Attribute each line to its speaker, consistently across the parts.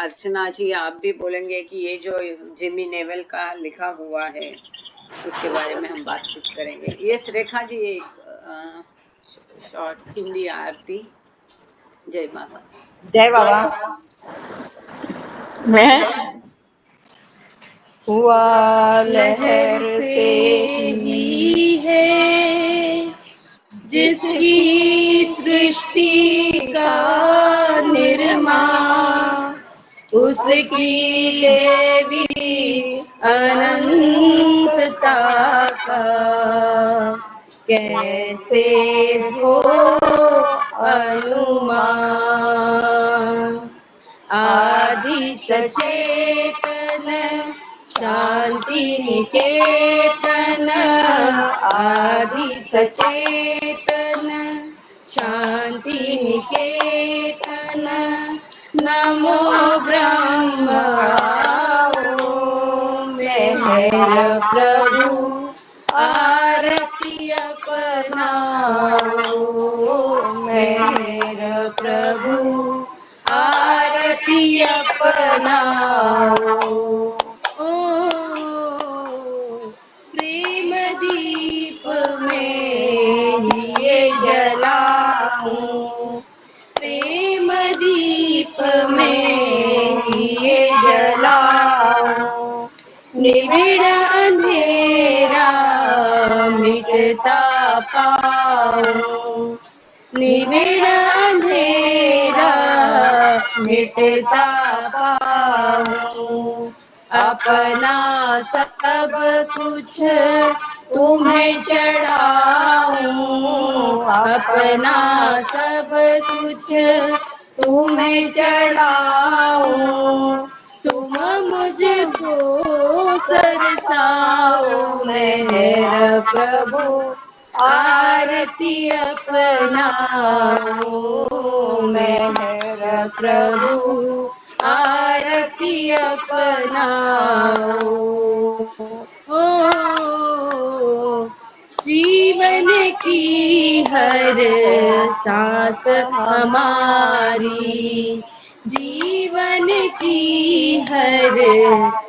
Speaker 1: अर्चना जी आप भी बोलेंगे कि ये जो जिमी नेवल का लिखा हुआ है उसके बारे में हम बातचीत करेंगे। यस रेखा जी, एक शॉर्ट हिंदी आरती। जय बाबा।
Speaker 2: जय बाबा। मैं हुआ लहर से ही है जिसकी सृष्टि का निर्माण, उसकी देवी अनंतता का कैसे हो अनुमान। आदि सचेतन शांति निकेतन, आदि सचेतन शांति निकेतन, नमो ब्रह्म मेहर प्रभु आरती अपनाओ, मेहर प्रभु आरती अपनाओ। ओ प्रेम दीप में ये जलाऊं, प्रेम दीप में ये जलाऊं, निबिड़ अंधेरा मिटता पाऊं, निबिड़ अंधेरा मिटता पाऊं। अपना सब कुछ तुम्हें चढ़ाऊं, अपना सब कुछ तुम्हें चढ़ाऊं, तुम मुझको सरसाओ, मेहर प्रभु आरती अपनाओ, मेहर प्रभु आरती अपनाओ। ओ जीवन की हर सांस हमारी, जीवन की हर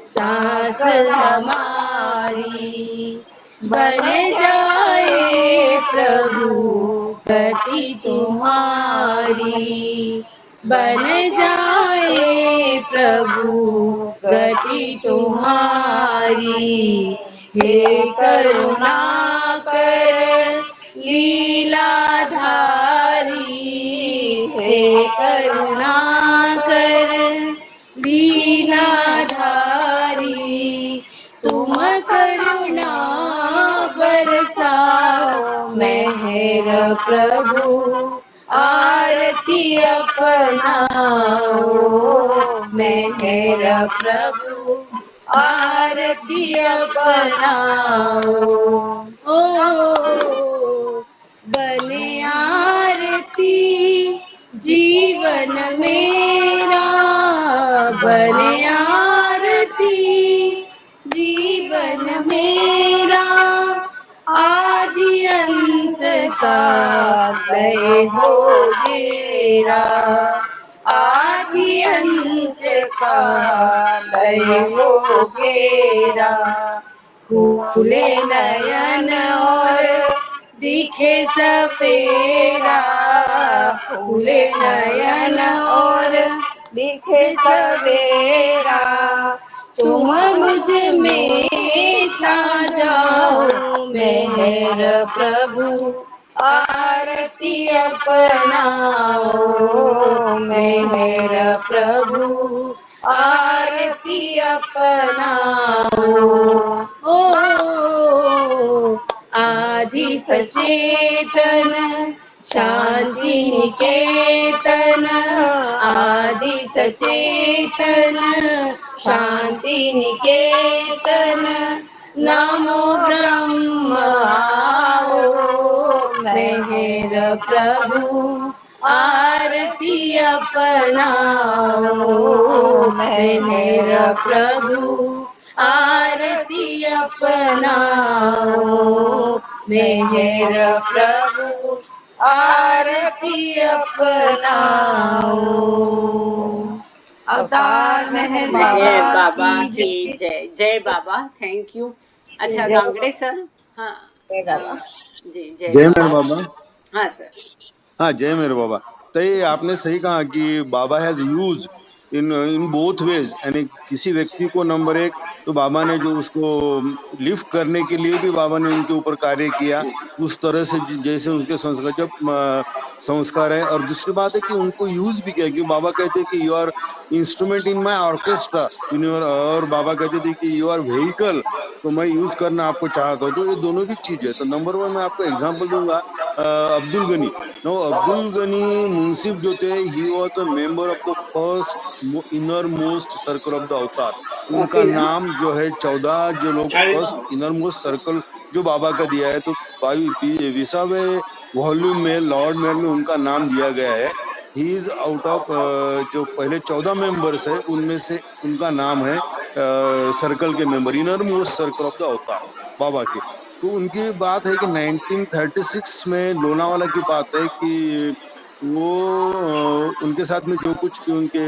Speaker 2: सांस हमारी बन जाए प्रभु गति तुम्हारी, बन जाए प्रभु गति तुम्हारी। हे करुणा कर लीलाधारी, हे करुणा कर लीलाधारी, तुम करुणा बरसाओ, मेहर प्रभु आरती अपनाओ, मेहर प्रभु आरती अपनाओ। ओ बने आरती जीवन मेरा, बने आरती जीवन मेरा, आदि अंत का लय हो मेरा, आदि अंत का लय हो मेरा। खुले नयन और दिखे सपेरा, खुले नयन और दिखे सवेरा, तुम मुझ में छा जाओ, मेहर प्रभु आरती अपनाओ, मेहर प्रभु आरती अपनाओ। ओ आदि सचेतन शांति निकेतन, आदि सचेतन शांति निकेतन, नमो ब्रह्म आओ, मेहर प्रभु आरती अपनाओ, मेहर प्रभु आरती अपनाओ, मेहर प्रभु आरती अपनाओ। अवतार मेहर
Speaker 1: मेहर
Speaker 2: बाबा
Speaker 1: बाबा
Speaker 2: की
Speaker 1: की
Speaker 2: जय।
Speaker 1: जय। जय बाबा, थैंक यू। अच्छा
Speaker 2: जय
Speaker 1: गांगड़े सर। हाँ।
Speaker 2: जय बाबा।
Speaker 1: जी जय
Speaker 3: जय मेरे
Speaker 1: बाबा।
Speaker 3: बाबा।
Speaker 1: हाँ सर।
Speaker 3: हाँ, जय मेरे बाबा। तो ये आपने सही कहा कि Baba has use in both ways, यानी किसी व्यक्ति को नंबर एक तो बाबा ने जो उसको लिफ्ट करने के लिए भी बाबा ने उनके ऊपर कार्य किया उस तरह से जैसे उनके संस्कार जब संस्कार है। और दूसरी बात है कि उनको यूज भी किया, क्योंकि बाबा कहते हैं कि you are instrument in my orchestra in your, और बाबा कहते थे कि यू आर व्हीकल, तो मैं यूज करना आपको चाहता हूँ। तो ये दोनों भी चीज है। तो नंबर वन मैं आपको एग्जाम्पल दूंगा, अब्दुल गनी। नो, अब्दुल गनी मुंसिफ जो थे, he was a member of the first inner most circle of the अवतार। उनका
Speaker 1: कॉपी ना।
Speaker 3: नाम जो है 14 जो लोग फर्स्ट इनर मोस्ट सर्कल जो बाबा का दिया है, तो 22वें वॉल्यूम में लॉर्ड मेयर में उनका नाम दिया गया है। ही इज आउट ऑफ जो पहले 14 मेंबर्स है उनमें से उनका नाम है सर्कल के member, inner most circle of the अवतार बाबा के। तो उनकी बात है कि 1936 में लोनावाला की बात है कि वो उनके साथ में जो कुछ भी उनके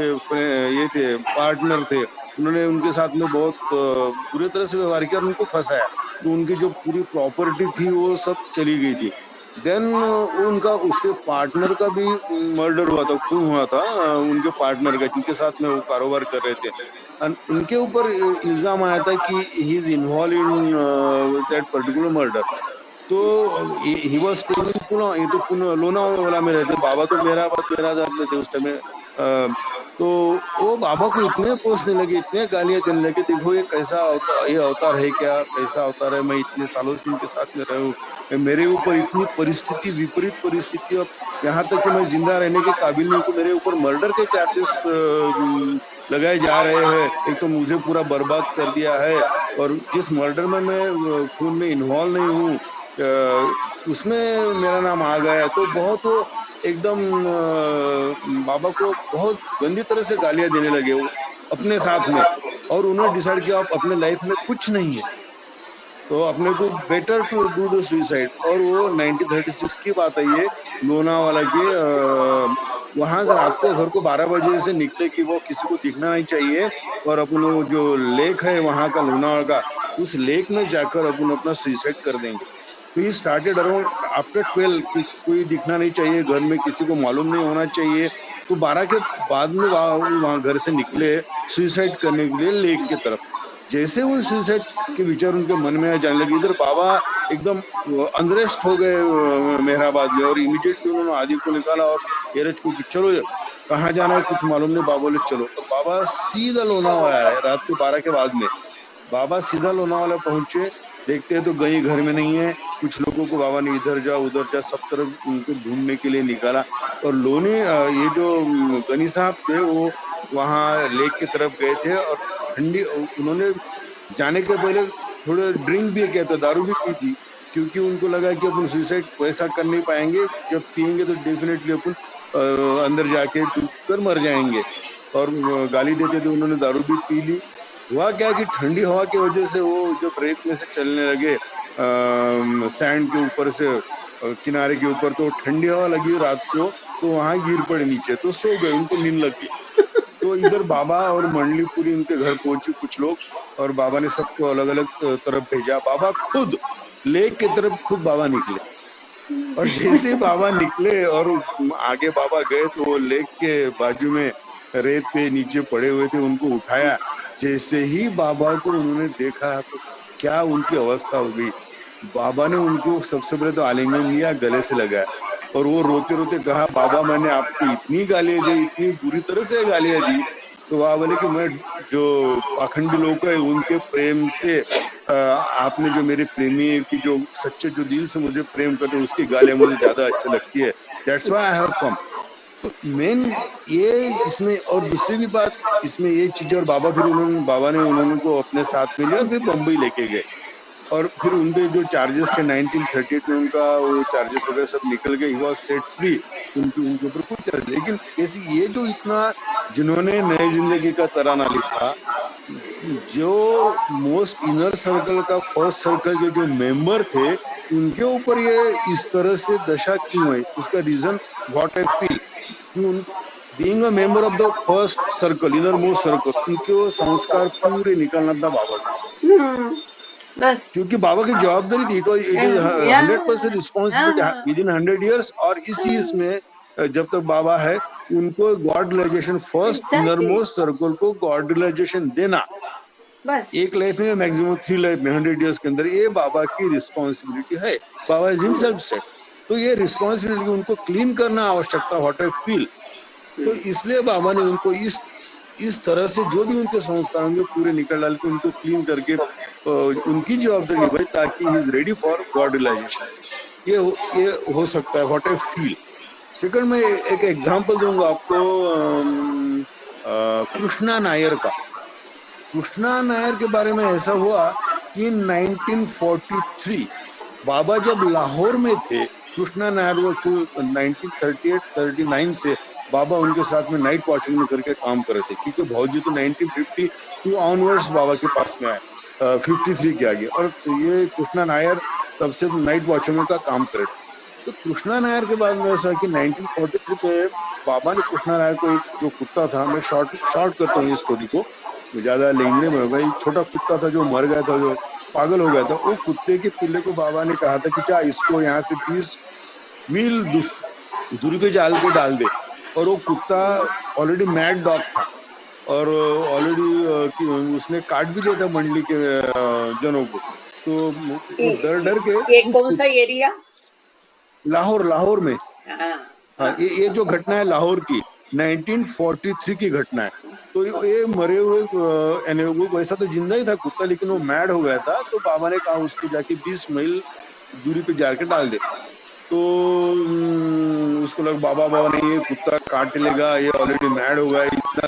Speaker 3: ये थे पार्टनर थे, उन्होंने उनके साथ में बहुत बुरी तरह से व्यवहार किया और उनको फंसाया। तो उनकी जो पूरी प्रॉपर्टी थी वो सब चली गई थी। देन उनका उसके पार्टनर का भी मर्डर हुआ था, खून हुआ था उनके पार्टनर का जिनके साथ में वो कारोबार कर रहे थे। उनके ऊपर इल्जाम आया था कि he is involve in that particular murder. तो he was staying in Pune, ये तो पुणे लोनावाला में रहते। बाबा तो मेराबाद में थे उस टाइम में। तो वो बाबा को इतने कोसने लगे, इतने गालियां देने लगे, देखो ये कैसा ये अवतार है क्या, कैसा अवतार है, मैं इतने सालों से इनके साथ में रहा हूँ, मेरे ऊपर इतनी परिस्थिति, विपरीत परिस्थिति, अब यहाँ तक कि मैं जिंदा रहने के काबिल नहीं हूँ, तो मेरे ऊपर मर्डर के चार्जेस लगाए जा रहे हैं। एक तो मुझे पूरा बर्बाद कर दिया है, और जिस मर्डर में मैं खून में इन्वॉल्व नहीं हूँ उसमें मेरा नाम आ गया है। तो बहुत वो एकदम बाबा को बहुत गंदी तरह से गालियां देने लगे वो अपने साथ में। और उन्होंने डिसाइड किया अब अपने लाइफ में कुछ नहीं है, तो अपने को better to do the suicide. और वो 1936 की बात है ये, लोनावाला के वहां से रात को घर को 12 बजे से निकले कि वो किसी को दिखना नहीं चाहिए, और अपन वो जो लेक है वहां का लोनावाला का, उस लेक में जाकर अपन अपना सुसाइड कर देंगे। तो ये स्टार्टेड अराउंड आफ्टर 12 कि कोई दिखना नहीं चाहिए, घर में किसी को मालूम नहीं होना चाहिए। तो 12 के बाद में वहां घर से निकले सुसाइड करने के लिए लेक की तरफ। जैसे वो सुसाइड के विचार उनके मन में जाने लगे, इधर बाबा एकदम अनरेस्ट हो गए मेहराबाद में, और इमीडिएटली उन्होंने आदि को निकाला और एरज को कि चलो कहाँ जाना है कुछ मालूम नहीं। बाबा बोले चलो, और बाबा सीधा लोनावाला आया रात को 12 के बाद में। बाबा सीधा लोनावाला पहुंचे, देखते हैं तो गई घर में नहीं है। कुछ लोगों को बाबा ने इधर जा उधर जा सब तरफ उनको ढूंढने के लिए निकाला। और ये जो गनी साहब थे वो वहां लेक की तरफ गए थे, और ठंडी उन्होंने जाने के पहले थोड़ा ड्रिंक भी किया था, दारू भी पी थी, क्योंकि उनको लगा कि अपन सुसाइड वैसा कर नहीं पाएंगे, जब पियेंगे तो डेफिनेटली अपन अंदर जाके डूब कर मर जाएंगे। और गाली देते थे, उन्होंने दारू भी पी ली। हुआ क्या कि ठंडी हवा की वजह से वो जब रेत में से चलने लगे सैंड के ऊपर से किनारे के ऊपर, तो ठंडी हवा लगी रात को, तो वहां गिर पड़े नीचे, तो सो गए, उनको नींद लग गई। तो इधर बाबा और मंडली पूरी उनके घर पहुंची कुछ लोग, और बाबा ने सबको अलग अलग तरफ भेजा। बाबा खुद लेक की तरफ खुद बाबा निकले, और जैसे ही बाबा निकले और आगे बाबा गए, तो वो लेक के बाजू में रेत पे नीचे पड़े हुए थे, उनको उठाया। जैसे ही बाबा को उन्होंने देखा तो क्या उनकी अवस्था हो गई। बाबा ने उनको सबसे पहले तो आलिंगन लिया, गले से लगाया, और वो रोते रोते कहा बाबा मैंने आपको इतनी गालियां दी, इतनी बुरी तरह से गालियां दी। तो बाबा बोले कि मैं जो पाखंडी लोग है उनके प्रेम से आपने जो मेरे प्रेमी की जो सच्चे जो दिल से मुझे प्रेम करते उसकी गालियां मुझे ज्यादा अच्छी लगती है, that's why I have come. तो मेन ये इसमें, और दूसरी भी बात इसमें ये चीज, और बाबा ने उन्होंने को अपने साथ में लिया और फिर बम्बई लेके गए। और फिर उनपे जो चार्जेस थे 1938 में, उनका वो चार्जेस वगैरह सब निकल गए, ही वाज सेट फ्री। उनके ऊपर कोई चार्ज, लेकिन ऐसी ये जो इतना जिन्होंने नई जिंदगी का तराना लिखा, जो मोस्ट इनर सर्कल का फर्स्ट सर्कल के जो मेंबर थे, उनके ऊपर ये इस तरह से दशा क्यों है, उसका रीजन व्हाट आई फील कि being a member of the first circle, inner most circle, उनके वो संस्कार पूरे निकलना था बाबा के,
Speaker 1: बस
Speaker 3: क्योंकि बाबा की जवाबदारी थी। इट इज
Speaker 1: या
Speaker 3: 100% रिस्पॉन्सिबिलिटी विद इन 100 years। और इस चीज में जब तक बाबा है उनको God realization, first inner
Speaker 1: exactly
Speaker 3: most circle को गॉड रियलाइजेशन देना,
Speaker 1: बस
Speaker 3: एक लाइफ में मैक्सिमम 3 लाइफ में 100 years के अंदर, ये बाबा की रिस्पॉन्सिबिलिटी है। बाबा इज हिमसेल्फ सेड। तो ये रिस्पॉन्सिबिलिटी उनको क्लीन करना आवश्यकता, व्हाट आई फील। तो इसलिए बाबा ने उनको इस तरह से जो भी उनके संस्कार होंगे पूरे निकल डाल के उनको क्लीन करके उनकी जवाबदारी निभाई, ताकि he is ready for God realization. ये हो सकता है, व्हाट आई फील। सेकंड में एक एग्जांपल दूंगा आपको, कृष्णा नायर का। कृष्णा नायर के बारे में ऐसा हुआ कि 1943 बाबा जब लाहौर में थे, कृष्णा नायर वो 1938-39 से बाबा उनके साथ में नाइट वॉचमैन में करके काम कर रहे थे, क्योंकि भौजी तो 1952 ऑनवर्ड्स बाबा के पास में आए, 53 के आगे, और ये कृष्णा नायर तब से नाइट वॉचमैन का काम कर रहे थे। तो कृष्णा नायर के बाद में ऐसा कि 1943 में बाबा ने कृष्णा नायर को, एक जो कुत्ता था, मैं शॉर्ट करता हूँ इस स्टोरी को, ज्यादा लेंगरे में होगा, एक छोटा कुत्ता था जो मर गया था, जो पागल हो गया था, वो कुत्ते के पिल्ले को बाबा ने कहा था कि जा इसको यहाँ से 20 मील दूरी पे जाल के डाल दे। और वो कुत्ता ऑलरेडी मैड डॉग था, और ऑलरेडी उसने काट भी लिया था मंडली के जनों को। तो वो डर डर के
Speaker 1: ये
Speaker 3: उस
Speaker 1: कौन सा एरिया?
Speaker 3: लाहौर में।
Speaker 1: हाँ
Speaker 3: हाँ,
Speaker 1: हाँ
Speaker 3: ये जो घटना है लाहौर की 1943 की घटना है। तो ये मरे हुए यानी वो वैसा तो जिंदा ही था कुत्ता, लेकिन वो मैड हो गया था। तो बाबा ने कहा उसको जाके 20 मील दूरी पे जाके डाल दे। तो उसको लगा, बाबा नहीं, ये कुत्ता काट लेगा, ये ऑलरेडी मैड हो गया, इतना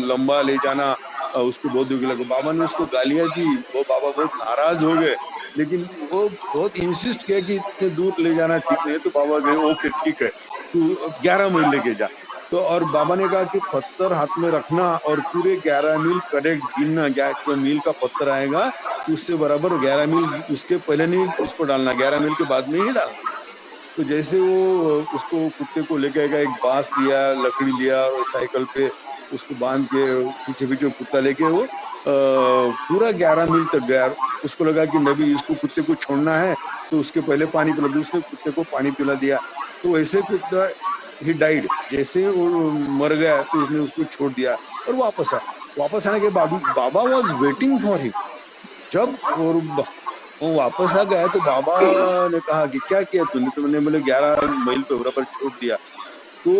Speaker 3: लंबा ले जाना उसको बहुत दुख लगा। बाबा ने उसको गालियां दी, वो बाबा बहुत नाराज हो गए, लेकिन वो बहुत इंसिस्ट किया कि इतने दूर ले जाना ठीक नहीं है। तो बाबा गए, ओके ठीक है, तू 11 मील लेके जा। तो और बाबा ने कहा कि पत्थर हाथ में रखना और पूरे 11 मील करेक्ट गिनना, जो मील का पत्थर आएगा उससे बराबर 11 मील, उसके पहले नहीं उसको डालना, 11 मील के बाद में ही डालना। तो जैसे वो उसको कुत्ते को लेके गया, एक बांस लिया, लकड़ी लिया, और साइकिल पे उसको बांध के पीछे पीछे कुत्ता लेके वो पूरा 11 मील तक गया। उसको लगा कि नबी इसको कुत्ते को छोड़ना है, तो उसके पहले पानी पिला दो। उसने कुत्ते को पानी पिला दिया। तो वैसे कुत्ता ही डाइड, जैसे वो मर गया तो उसने उसको छोड़ दिया और वापस आया। वापस आने के बाद बाबा वॉज वेटिंग फॉर हिम। जब और वो वापस आ गया तो बाबा ने कहा कि क्या किया तूने? तो मैंने बोले 11 मील पे बराबर छोड़ दिया। तो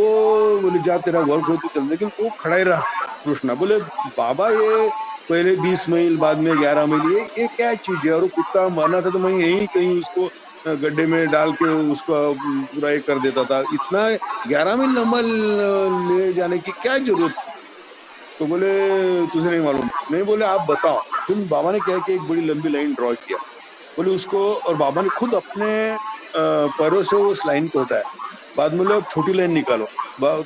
Speaker 3: बोले जा तेरा वर्क हो तो चल। लेकिन वो खड़ा ही रहा। कृष्णा बोले बाबा ये पहले 20 मील बाद में 11 मील, ये क्या चीज है? और वो कुत्ता मरना था तो मैं यही कहीं उसको गड्ढे में डाल के उसको पूरा ये कर देता था। इतना 11 मील लंबा ले जाने की क्या जरूरत थी? तो बोले तुझे नहीं मालूम? नहीं, बोले आप बताओ। फिर बाबा ने क्या कि एक बड़ी लंबी लाइन ड्रॉ किया, बोले उसको, और बाबा ने खुद अपने पैरों से उस लाइन को हटाया। बाद में बोले अब छोटी लाइन निकालो।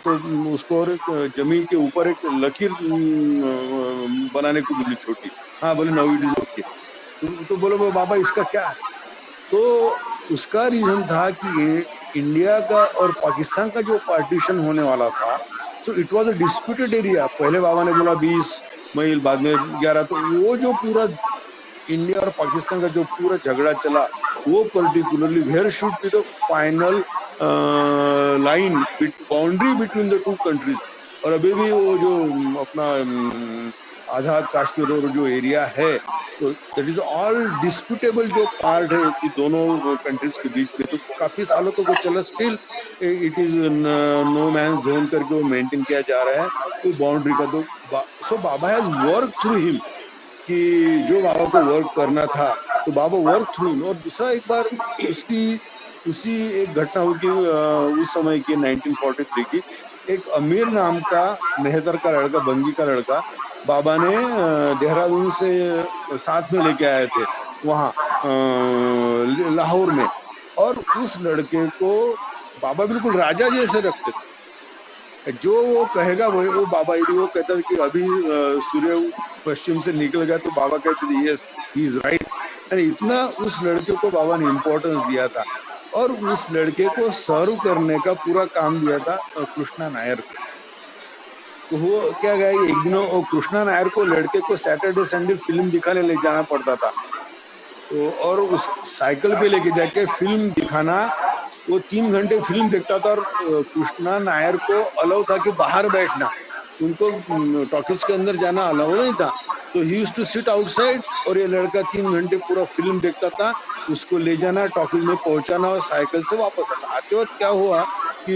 Speaker 3: तो उसको और एक जमीन के ऊपर एक लकीर बनाने को बोली छोटी। हाँ, बोले नाउ इट इज ओके। तो बोले बाबा इसका क्या है? तो उसका रीजन था कि ये इंडिया का और पाकिस्तान का जो पार्टीशन होने वाला था, so it was a disputed area. पहले बाबा ने बोला 20 मील, बाद में 11। तो वो जो पूरा इंडिया और पाकिस्तान का जो पूरा झगड़ा चला, वो particularly where should be the final line, boundary between the two countries. और अभी भी वो जो अपना आजाद कश्मीर और जो एरिया है, तो दैट इज ऑल डिस्प्यूटेबल जो पार्ट है कि दोनों कंट्रीज के बीच में। तो काफी सालों तक वो चला, still it is no man zone करके वो मेंटेन किया जा रहा है वो बाउंड्री का। तो सो बाबा हैज वर्क थ्रू हिम कि जो बाबा को वर्क करना था, तो बाबा वर्क थ्रू हिम। और दूसरा एक बार उसी एक घटना हुई कि उस समय की 1943 की, एक अमीर नाम का मेहतर का लड़का, बंगी का लड़का, बाबा ने देहरादून से साथ में लेके आए थे वहां लाहौर में। और उस लड़के को बाबा बिल्कुल राजा जैसे रखते थे। जो वो कहेगा वो बाबा, यदि वो कहता था कि अभी सूर्य पश्चिम से निकल गया, तो बाबा कहते थे यस ही इज राइट। इतना उस लड़के को बाबा ने इम्पोर्टेंस दिया था। और उस लड़के को सर्व करने का पूरा काम दिया था कृष्णा नायर को। तो वो क्या गया, एक दिन वो कृष्णा नायर को लड़के को सैटरडे संडे फिल्म दिखाने ले जाना पड़ता था। तो और उस साइकिल पे लेके जाके फिल्म दिखाना, वो 3 घंटे फिल्म देखता था और कृष्णा नायर को अलाउ था कि बाहर बैठना, उनको टॉकीज के अंदर जाना अलाउ नहीं था। तो he used to sit outside और ये लड़का 3 घंटे पूरा फिल्म देखता था, उसको ले जाना टॉकीज में पहुंचाना और साइकिल से वापस आना। आते वक्त क्या हुआ कि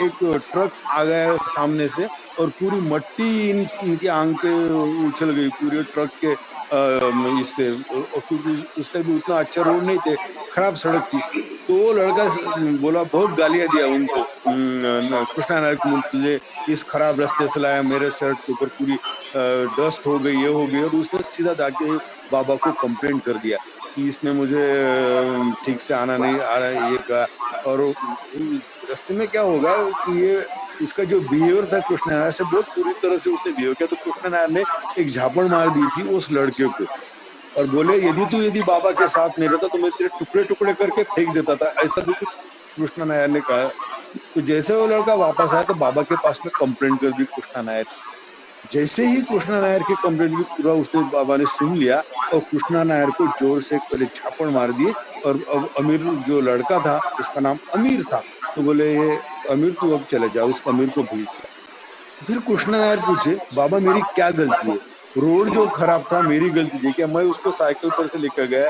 Speaker 3: एक ट्रक आ गया सामने से और पूरी मट्टी इनकी आंख पे उछल गई, पूरे ट्रक के इससे, क्योंकि उस टाइम भी उतना अच्छा रोड नहीं थे, खराब सड़क थी। तो वो लड़का बोला, बहुत गालियां दिया उनको, कृष्णा नायर को, तुझे इस खराब रास्ते से लाया, मेरे शर्ट के ऊपर पूरी डस्ट हो गई, ये हो गई। और उसने सीधा जाके बाबा को कंप्लेंट कर दिया कि इसने मुझे ठीक से आना नहीं आ रहा है, ये कहा। और रास्ते में क्या होगा कि ये उसका जो बिहेवियर था कृष्णा नायर से, बहुत बुरी तरह से उसने बिहेव किया। तो कृष्णा नायर ने एक झापड़ मार दी थी उस लड़के को और बोले, यदि बाबा के साथ नहीं रहता तो मैं तेरे टुकड़े टुकड़े करके फेंक देता था, ऐसा भी कुछ कृष्णा नायर ने कहा। तो जैसे वो लड़का वापस आया तो बाबा के पास में कंप्लेंट कर दी कृष्णा नायर। जैसे ही कृष्णा नायर की कंप्लेंट की, पूरा उसने बाबा ने सुन लिया और कृष्णा नायर को जोर से पहले झापड़ मार दिए। और अब अमीर जो लड़का था, उसका नाम अमीर था, तो बोले, ये अमीर तू अब चले जा, उस अमीर को भेज दिया। फिर कृष्णा नायर पूछे, बाबा मेरी क्या गलती है? रोड जो खराब था मेरी गलती थी क्या? मैं उसको साइकिल पर से लेकर गया,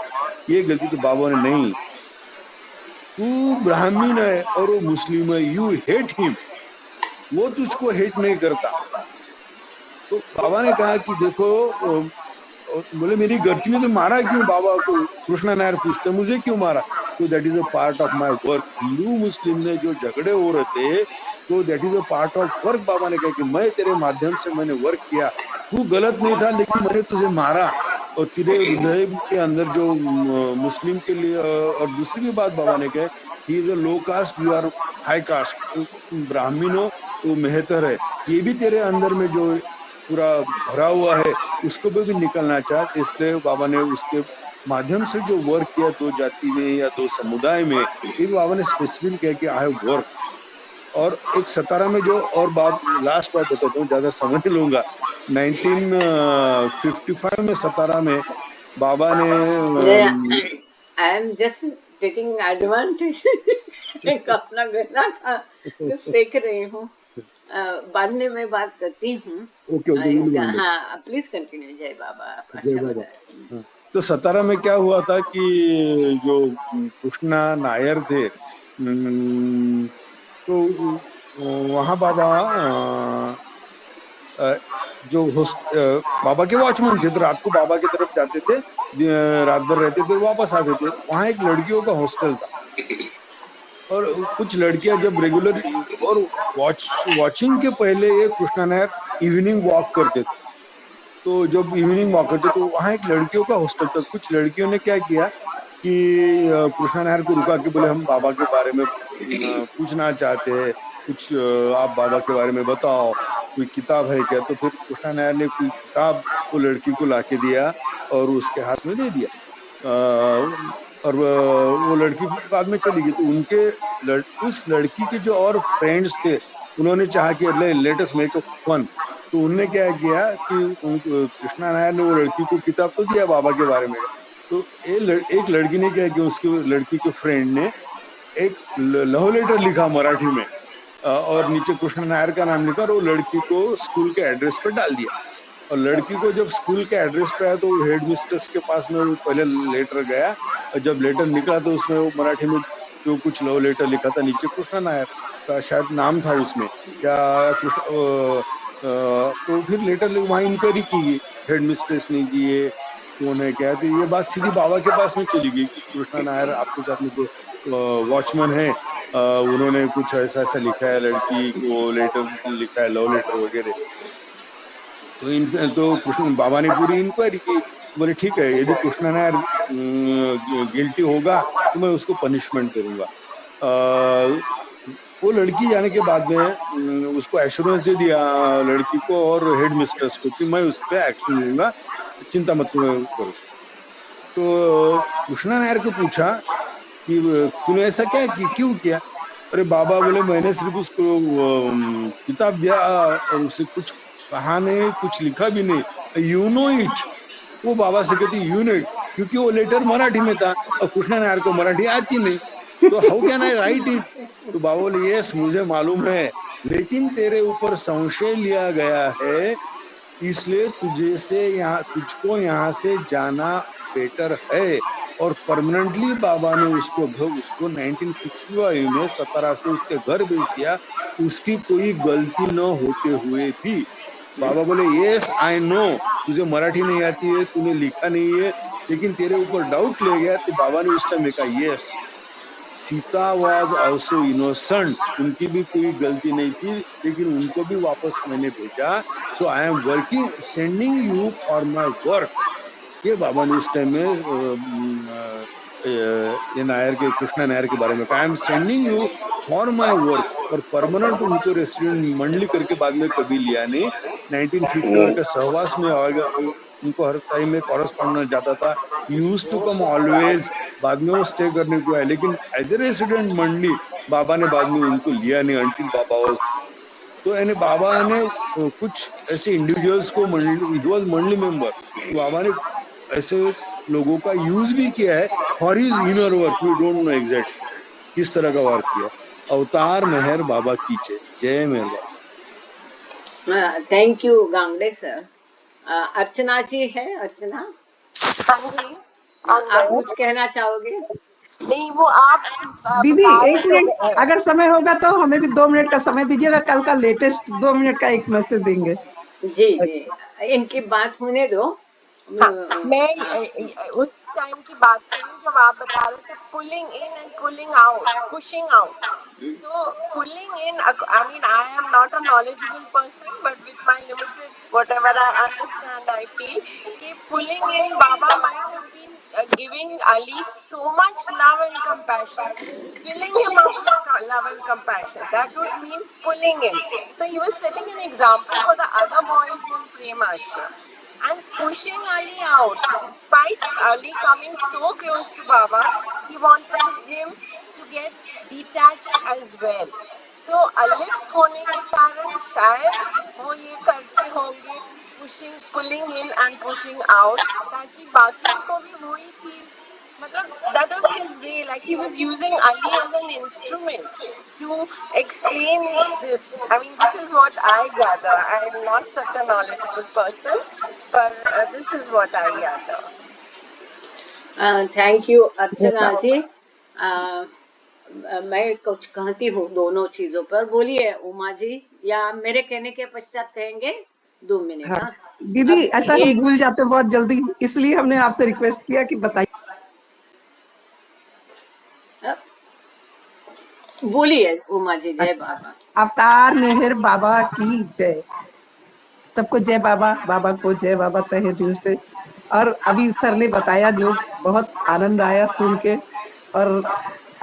Speaker 3: ये गलती? तो बाबा ने, नहीं, तू ब्राह्मण है और वो मुस्लिम है, यू हेट हिम, वो तुझको हेट नहीं करता। तो बाबा ने कहा कि देखो, बोले मेरी गलती नहीं, तो मारा क्यों बाबा को? कृष्णा नायर पूछते, मुझे क्यों मारा? तो that is a part of my work. Hindu मुस्लिम में जो झगड़े हो रहे थे, तो that is a part of work. Baba ने कहा कि मैं तेरे माध्यम से मैंने वर्क किया, तू गलत नहीं था लेकिन मैंने तुझे मारा। और तेरे हृदय के अंदर जो मुस्लिम के लिए, और दूसरी भी बात बाबा ने कहा, he is a low caste, you are high caste, Brahmin हो तो मेहतर है, ये भी तेरे अंदर में जो पूरा भरा हुआ है उसको भी निकलना चाहते। इसलिए बाबा ने उसके माध्यम से जो वर्क किया, दो जाति में या दो समुदाय में, ये भी बाबा ने स्पेसिफिक किया कि आई हैव वर्क। और एक सतारा में जो, और बात, लास्ट बात बताता हूँ, ज्यादा समय नहीं लूंगा। 1955 में सतारा में बाबा ने
Speaker 1: I am just taking advantage अपना गला का कुछ सेक रही हूँ। बाद में मैं बात करती हूँ
Speaker 3: ओके ओके, बोलो
Speaker 1: इसका।
Speaker 3: बोलो।
Speaker 1: हाँ प्लीज कंटिन्यू। जय बाबा,
Speaker 3: जय
Speaker 1: अच्छा
Speaker 3: बाबा।
Speaker 1: लगा।
Speaker 3: हाँ। तो सतारा में क्या हुआ था कि जो कृष्णा नायर थे, तो वहां बाबा अ, जो बाबा के वॉचमैन थे, तो रात को बाबा की तरफ जाते थे, रात भर रहते थे, वापस आते थे। वहां एक लड़कियों का हॉस्टल था और कुछ लड़कियां जब रेगुलर, और वॉचिंग के पहले ये कृष्णा नायर इवनिंग वॉक करते थे। तो जब इवनिंग वॉक करते तो वहां एक लड़कियों का हॉस्टल था। कुछ लड़कियों ने क्या किया कि कृष्णा नायर को रुका के बोले, हम बाबा के बारे में पूछना चाहते हैं, कुछ आप बाबा के बारे में बताओ, कोई किताब है क्या? तो फिर कृष्णा नायर ने कोई किताब वो लड़की को लाके दिया और उसके हाथ में दे दिया। और वो लड़की बाद में चली गई। तो उस लड़की के जो और फ्रेंड्स थे, उन्होंने चाहा कि let us make a fun. तो उनने क्या किया कि कृष्णा नायर ने वो लड़की को किताब तो दिया बाबा के बारे में, तो एक लड़की ने क्या किया, उसके लड़की के फ्रेंड ने एक लव लेटर लिखा मराठी में, और नीचे कृष्णा नायर का नाम लिखा और वो लड़की को स्कूल के एड्रेस पर डाल दिया। और लड़की को जब स्कूल के एड्रेस पे आया तो हेड मिस्ट्रेस के पास में वो पहले लेटर गया, और जब लेटर निकला तो उसमें वो मराठी में जो कुछ लव लेटर लिखा था, नीचे कृष्णा नायर का शायद नाम था उसमें, या कृष्ण तो फिर लेटर वहां इंक्वायरी की गई, हेड मिस्ट्रेस ने की ये कौन है क्या है। तो ये बात सीधी बाबा के पास में चली गई कि कृष्णा नायर आपके साथ में जो वॉचमैन है, उन्होंने कुछ ऐसा ऐसा लिखा है, लड़की को लेटर लिखा है, लव लेटर वगैरह। तो कृष्ण बाबा ने पूरी इंक्वायरी की, बोले ठीक है, यदि कृष्णा नायर गिल्टी होगा तो मैं उसको पनिशमेंट करूंगा। अ, वो लड़की जाने के बाद में उसको एश्योरेंस दे दिया, लड़की को और हेड मिस्ट्रेस को, कि मैं उस पर एक्शन लूंगा, चिंता मत करो। तो कृष्णा नायर को पूछा कि तूने ऐसा क्या क्यों किया? अरे बाबा बोले मैंने सिर्फ उसको किताब दिया और उसे कुछ कहा नहीं, कुछ लिखा भी नहीं, यू नो इट। वो बाबा से कहती यू नो इट, क्योंकि वो लेटर मराठी में था और कृष्णा नायर को मराठी आती नहीं, तो how can I right it. तो बाबा बोले यस मुझे मालूम है, लेकिन तेरे ऊपर संशय लिया गया है, इसलिए तुझको यहाँ से जाना बेटर है। और परमानेंटली बाबा ने उसको 1955 में 17 से उसके घर भेज दिया, उसकी कोई गलती न होते हुए भी। बाबा बोले यस आई नो, तुझे मराठी नहीं आती है, तूने लिखा नहीं है, लेकिन तेरे ऊपर डाउट ले गया, तो बाबा ने उस टाइम कहा yes Sita was also innocent, उनकी भी कोई गलती नहीं थी, लेकिन उनको भी वापस मैंने भेजा। So I am working sending you for my work. ये बाबा ने उस टाइम में ये नायर के कृष्णा नायर के बारे में कहा, I am sending you for my work. और परमानेंट उनको रेसिडेंट मंडली करके बाद में कभी लिया नहीं। 1951 के सहवास में उनको हर टाइम में कॉरेस्पॉन्डेंट जाता था, यूज टू कम ऑलवेज। बाद में वो स्टे करने को है, लेकिन एज ए रेसिडेंट मंडली बाबा ने बाद में उनको लिया नहीं अंटिल बाबा वॉज। तो यानी बाबा ने कुछ ऐसे इंडिविजुअल्स को मंडली मेंबर, बाबा ने ऐसे लोगों का यूज भी किया है for his inner work. We don't know exact किस तरह का वर्क किया। अवतार मेहर बाबा की जय। जय Meher Baba.
Speaker 1: Thank you Gangade sir. Archana ji है, अर्चना
Speaker 2: हाँ जी।
Speaker 1: आप कुछ कहना चाहोगे?
Speaker 2: नहीं, वो आप
Speaker 4: दीदी
Speaker 2: बता रहे
Speaker 4: एक मिनट, अगर समय होगा तो हमें भी 2 मिनट का समय दीजिएगा, कल का लेटेस्ट 2 मिनट का एक मैसेज देंगे।
Speaker 1: जी जी, इनकी बात होने दो।
Speaker 2: हाँ, मैं
Speaker 1: हाँ।
Speaker 2: उस टाइम की बात करूं जब आप बता रहे थे pulling in and pulling out, pushing out. तो pulling in, I mean I am not a knowledgeable person, but with my limited whatever I understand, I feel कि pulling in, Baba might have been giving Ali so much love and compassion, filling him up with love and compassion. That would mean pulling in. So he was setting an example for the other boys in Prem Ashram and pushing Ali out. Despite Ali coming so close to Baba, he wanted him to get detached as well. So अलिप्त होने के कारण शायद वो ये करते होंगे, pushing, pulling in and pushing out, ताकि बाकियों को भी वही चीज, मतलब that was his way, like he was using Ali as an instrument to explain this. I mean, this is what I gather. I am not such a knowledgeable person, but this is what I gather.
Speaker 1: Thank you Archana ji. मैं कुछ कहती हूँ दोनों चीजों पर, बोलिए उमा जी, या मेरे कहने के पश्चात कहेंगे 2 मिनट?
Speaker 4: हाँ दीदी, ऐसा हम भूल जाते बहुत जल्दी, इसलिए हमने आपसे रिक्वेस्ट किया कि बताइए।
Speaker 1: बोलिए उमा जी। जय बाबा।
Speaker 4: अवतार मेहर बाबा की जय। सबको जय बाबा, बाबा को जय बाबा तहे दिल से। और अभी सर ने बताया जो बहुत आनंद आया सुन के, और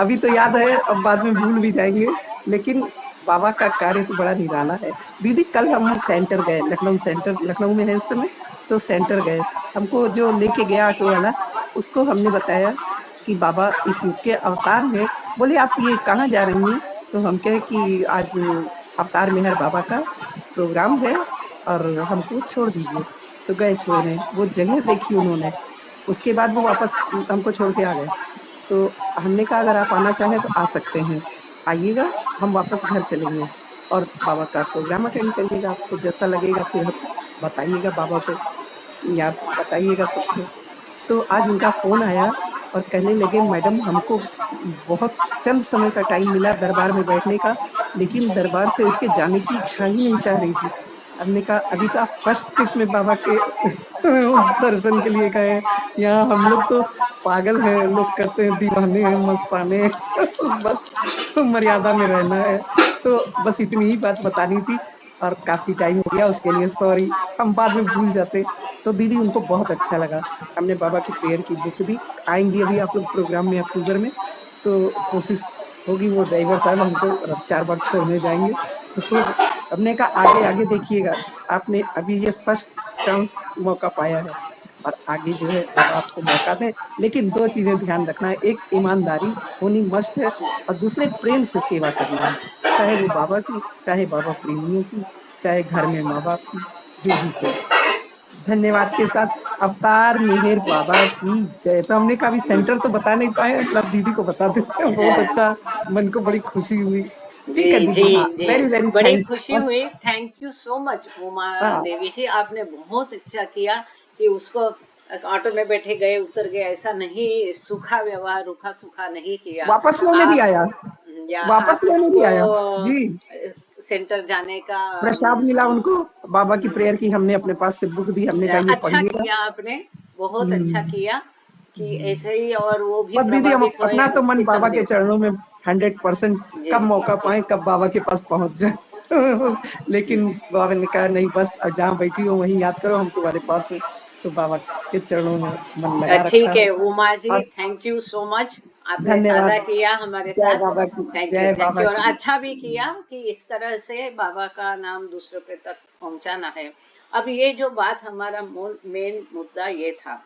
Speaker 4: अभी तो याद है, अब बाद में भूल भी जाएंगे, लेकिन बाबा का कार्य तो बड़ा निराला है। दीदी कल हम सेंटर गए, लखनऊ सेंटर, लखनऊ में है इस समय, तो सेंटर गए। हमको जो लेके गया ऑटो वाला, उसको हमने बताया कि बाबा इस युग के अवतार हैं। बोले आप ये कहाँ जा रही हैं? तो हम कहे कि आज अवतार मेहर बाबा का प्रोग्राम है और हमको छोड़ दीजिए। तो गए छोड़ने, वो जगह देखी उन्होंने, उसके बाद वो वापस हमको छोड़ के आ गए। तो हमने कहा अगर आप आना चाहें तो आ सकते हैं, आइएगा, हम वापस घर चलेंगे और बाबा का प्रोग्राम अटेंड करिएगा। आपको जैसा लगेगा फिर बताइएगा बाबा को, या बताइएगा सबको। तो आज उनका फोन आया और कहने लगे मैडम हमको बहुत चंद समय का टाइम मिला दरबार में बैठने का, लेकिन दरबार से उठ के जाने की इच्छा ही नहीं चाह रही थी। हमने कहा अभी तो आप फर्स्ट ट्रिप में बाबा के दर्शन के लिए गए, यहाँ हम लोग तो पागल हैं, लोग कहते हैं दीवाने हैं, मस्ताने बस मर्यादा में रहना है। तो बस इतनी ही बात बतानी थी, और काफी टाइम हो गया उसके लिए सॉरी, हम बाद में भूल जाते। तो दीदी उनको बहुत अच्छा लगा, हमने बाबा की प्रेयर की बुक दी। आएंगी अभी आप लोग प्रोग्राम में अक्टूबर में, तो कोशिश होगी, वो ड्राइवर साहब हमको 4 बार छोड़ने जाएंगे। तो हमने कहा आगे आगे देखिएगा, आपने अभी ये फर्स्ट चांस मौका पाया है। और आगे जो है बाबा आपको मौका दे। लेकिन 2 चीजें ध्यान रखना है, एक ईमानदारी होनी मस्ट है और दूसरे प्रेम से सेवा करना है, चाहे वो बाबा की, चाहे बाबा प्रेमियों की, चाहे घर में माँ बाप की, जो भी कोई। धन्यवाद के साथ अवतार मेहर बाबा की जय। तो हमने कहा सेंटर तो बता नहीं पाए, मतलब दीदी को बता देते हैं। बहुत अच्छा, मन को बड़ी खुशी हुई। ठीक है
Speaker 1: जी जी
Speaker 4: दीदी, हाँ,
Speaker 1: जी,
Speaker 4: वेरी वेरी
Speaker 1: बड़ी
Speaker 4: थैंक्स।
Speaker 1: खुशी
Speaker 4: बस
Speaker 1: हुई। Thank you so much Uma
Speaker 4: हाँ,
Speaker 1: देवी जी, आपने बहुत अच्छा किया कि उसको ऑटो में बैठे गए उतर गए, ऐसा नहीं, सूखा व्यवहार रूखा सूखा नहीं किया
Speaker 4: वापस लेने भी
Speaker 1: आप,
Speaker 4: आया,
Speaker 1: या
Speaker 4: वापस
Speaker 1: आप
Speaker 4: लेने भी
Speaker 1: उसको
Speaker 4: आया जी।
Speaker 1: सेंटर जाने का
Speaker 4: प्रसाद मिला उनको, बाबा की प्रेयर की, हमने अपने पास से बुक दी, हमने कहा ये
Speaker 1: अच्छा
Speaker 4: पढ़िएगा।
Speaker 1: किया आपने, बहुत अच्छा
Speaker 4: हम्म,
Speaker 1: किया कि ऐसे ही और वो भी
Speaker 4: बस दीदी हम
Speaker 1: प्रभावित हुए
Speaker 4: अपना तो मन
Speaker 1: उसकी
Speaker 4: बाबा के
Speaker 1: तकलीफ।
Speaker 4: चरणों में 100%,
Speaker 1: जी
Speaker 4: कब
Speaker 1: जी
Speaker 4: मौका
Speaker 1: जी
Speaker 4: पाए, कब बाबा के पास पहुंच जाए। लेकिन बाबा ने कहा नहीं, बस अब जहाँ बैठी हो वहीं याद करो, हम तुम्हारे पास हैं। तो बाबा के चरणों में मन लगा रखा
Speaker 1: ठीक है
Speaker 4: है।
Speaker 1: उमा जी,
Speaker 4: और
Speaker 1: थैंक यू सो मच, आपने
Speaker 4: धन्यवाद।
Speaker 1: साझा किया हमारे
Speaker 4: जय
Speaker 1: साथ।
Speaker 4: बाबा की,
Speaker 1: थैंक यू
Speaker 4: जय
Speaker 1: थैंक
Speaker 4: बाबा
Speaker 1: यू, और
Speaker 4: की।
Speaker 1: अच्छा भी किया कि इस तरह से बाबा का नाम दूसरों के तक पहुंचाना है। अब ये जो बात हमारा मेन मुद्दा ये था,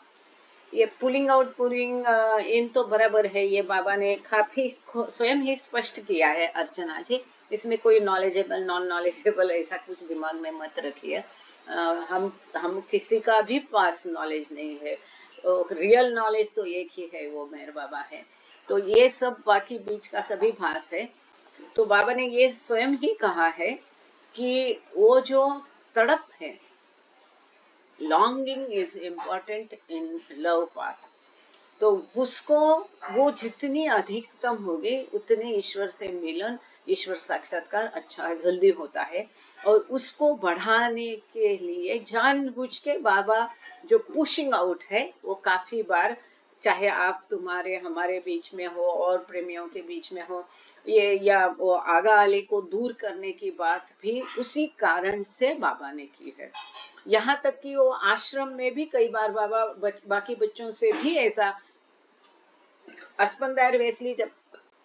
Speaker 1: ये पुलिंग आउट पुलिंग इन तो बराबर है, ये बाबा ने काफी स्वयं ही स्पष्ट किया है अर्चना जी। इसमें कोई नॉलेजेबल नॉन नॉलेजेबल ऐसा कुछ दिमाग में मत रखिए। हम किसी का भी पास नॉलेज नहीं है, रियल नॉलेज तो एक ही है, वो मेहर बाबा है। तो ये सब बाकी बीच का सभी भास है। तो बाबा ने ये स्वयं ही कहा है कि वो जो तड़प है, longing is important in love path, तो उसको, वो जितनी अधिकतम होगी उतनी ईश्वर से मिलन, ईश्वर साक्षात्कार अच्छा जल्दी होता है। और उसको बढ़ाने के लिए जानबूझ के बाबा जो पुशिंग आउट है वो काफी बार, चाहे आप तुम्हारे हमारे बीच में हो और प्रेमियों के बीच में हो, ये या वो आगा आली को दूर करने की बात भी उसी कारण से बाबा ने की है। यहाँ तक कि वो आश्रम में भी कई बार बाबा बाकी बच्चों से भी ऐसा, अस्पंदार वेस्ली जब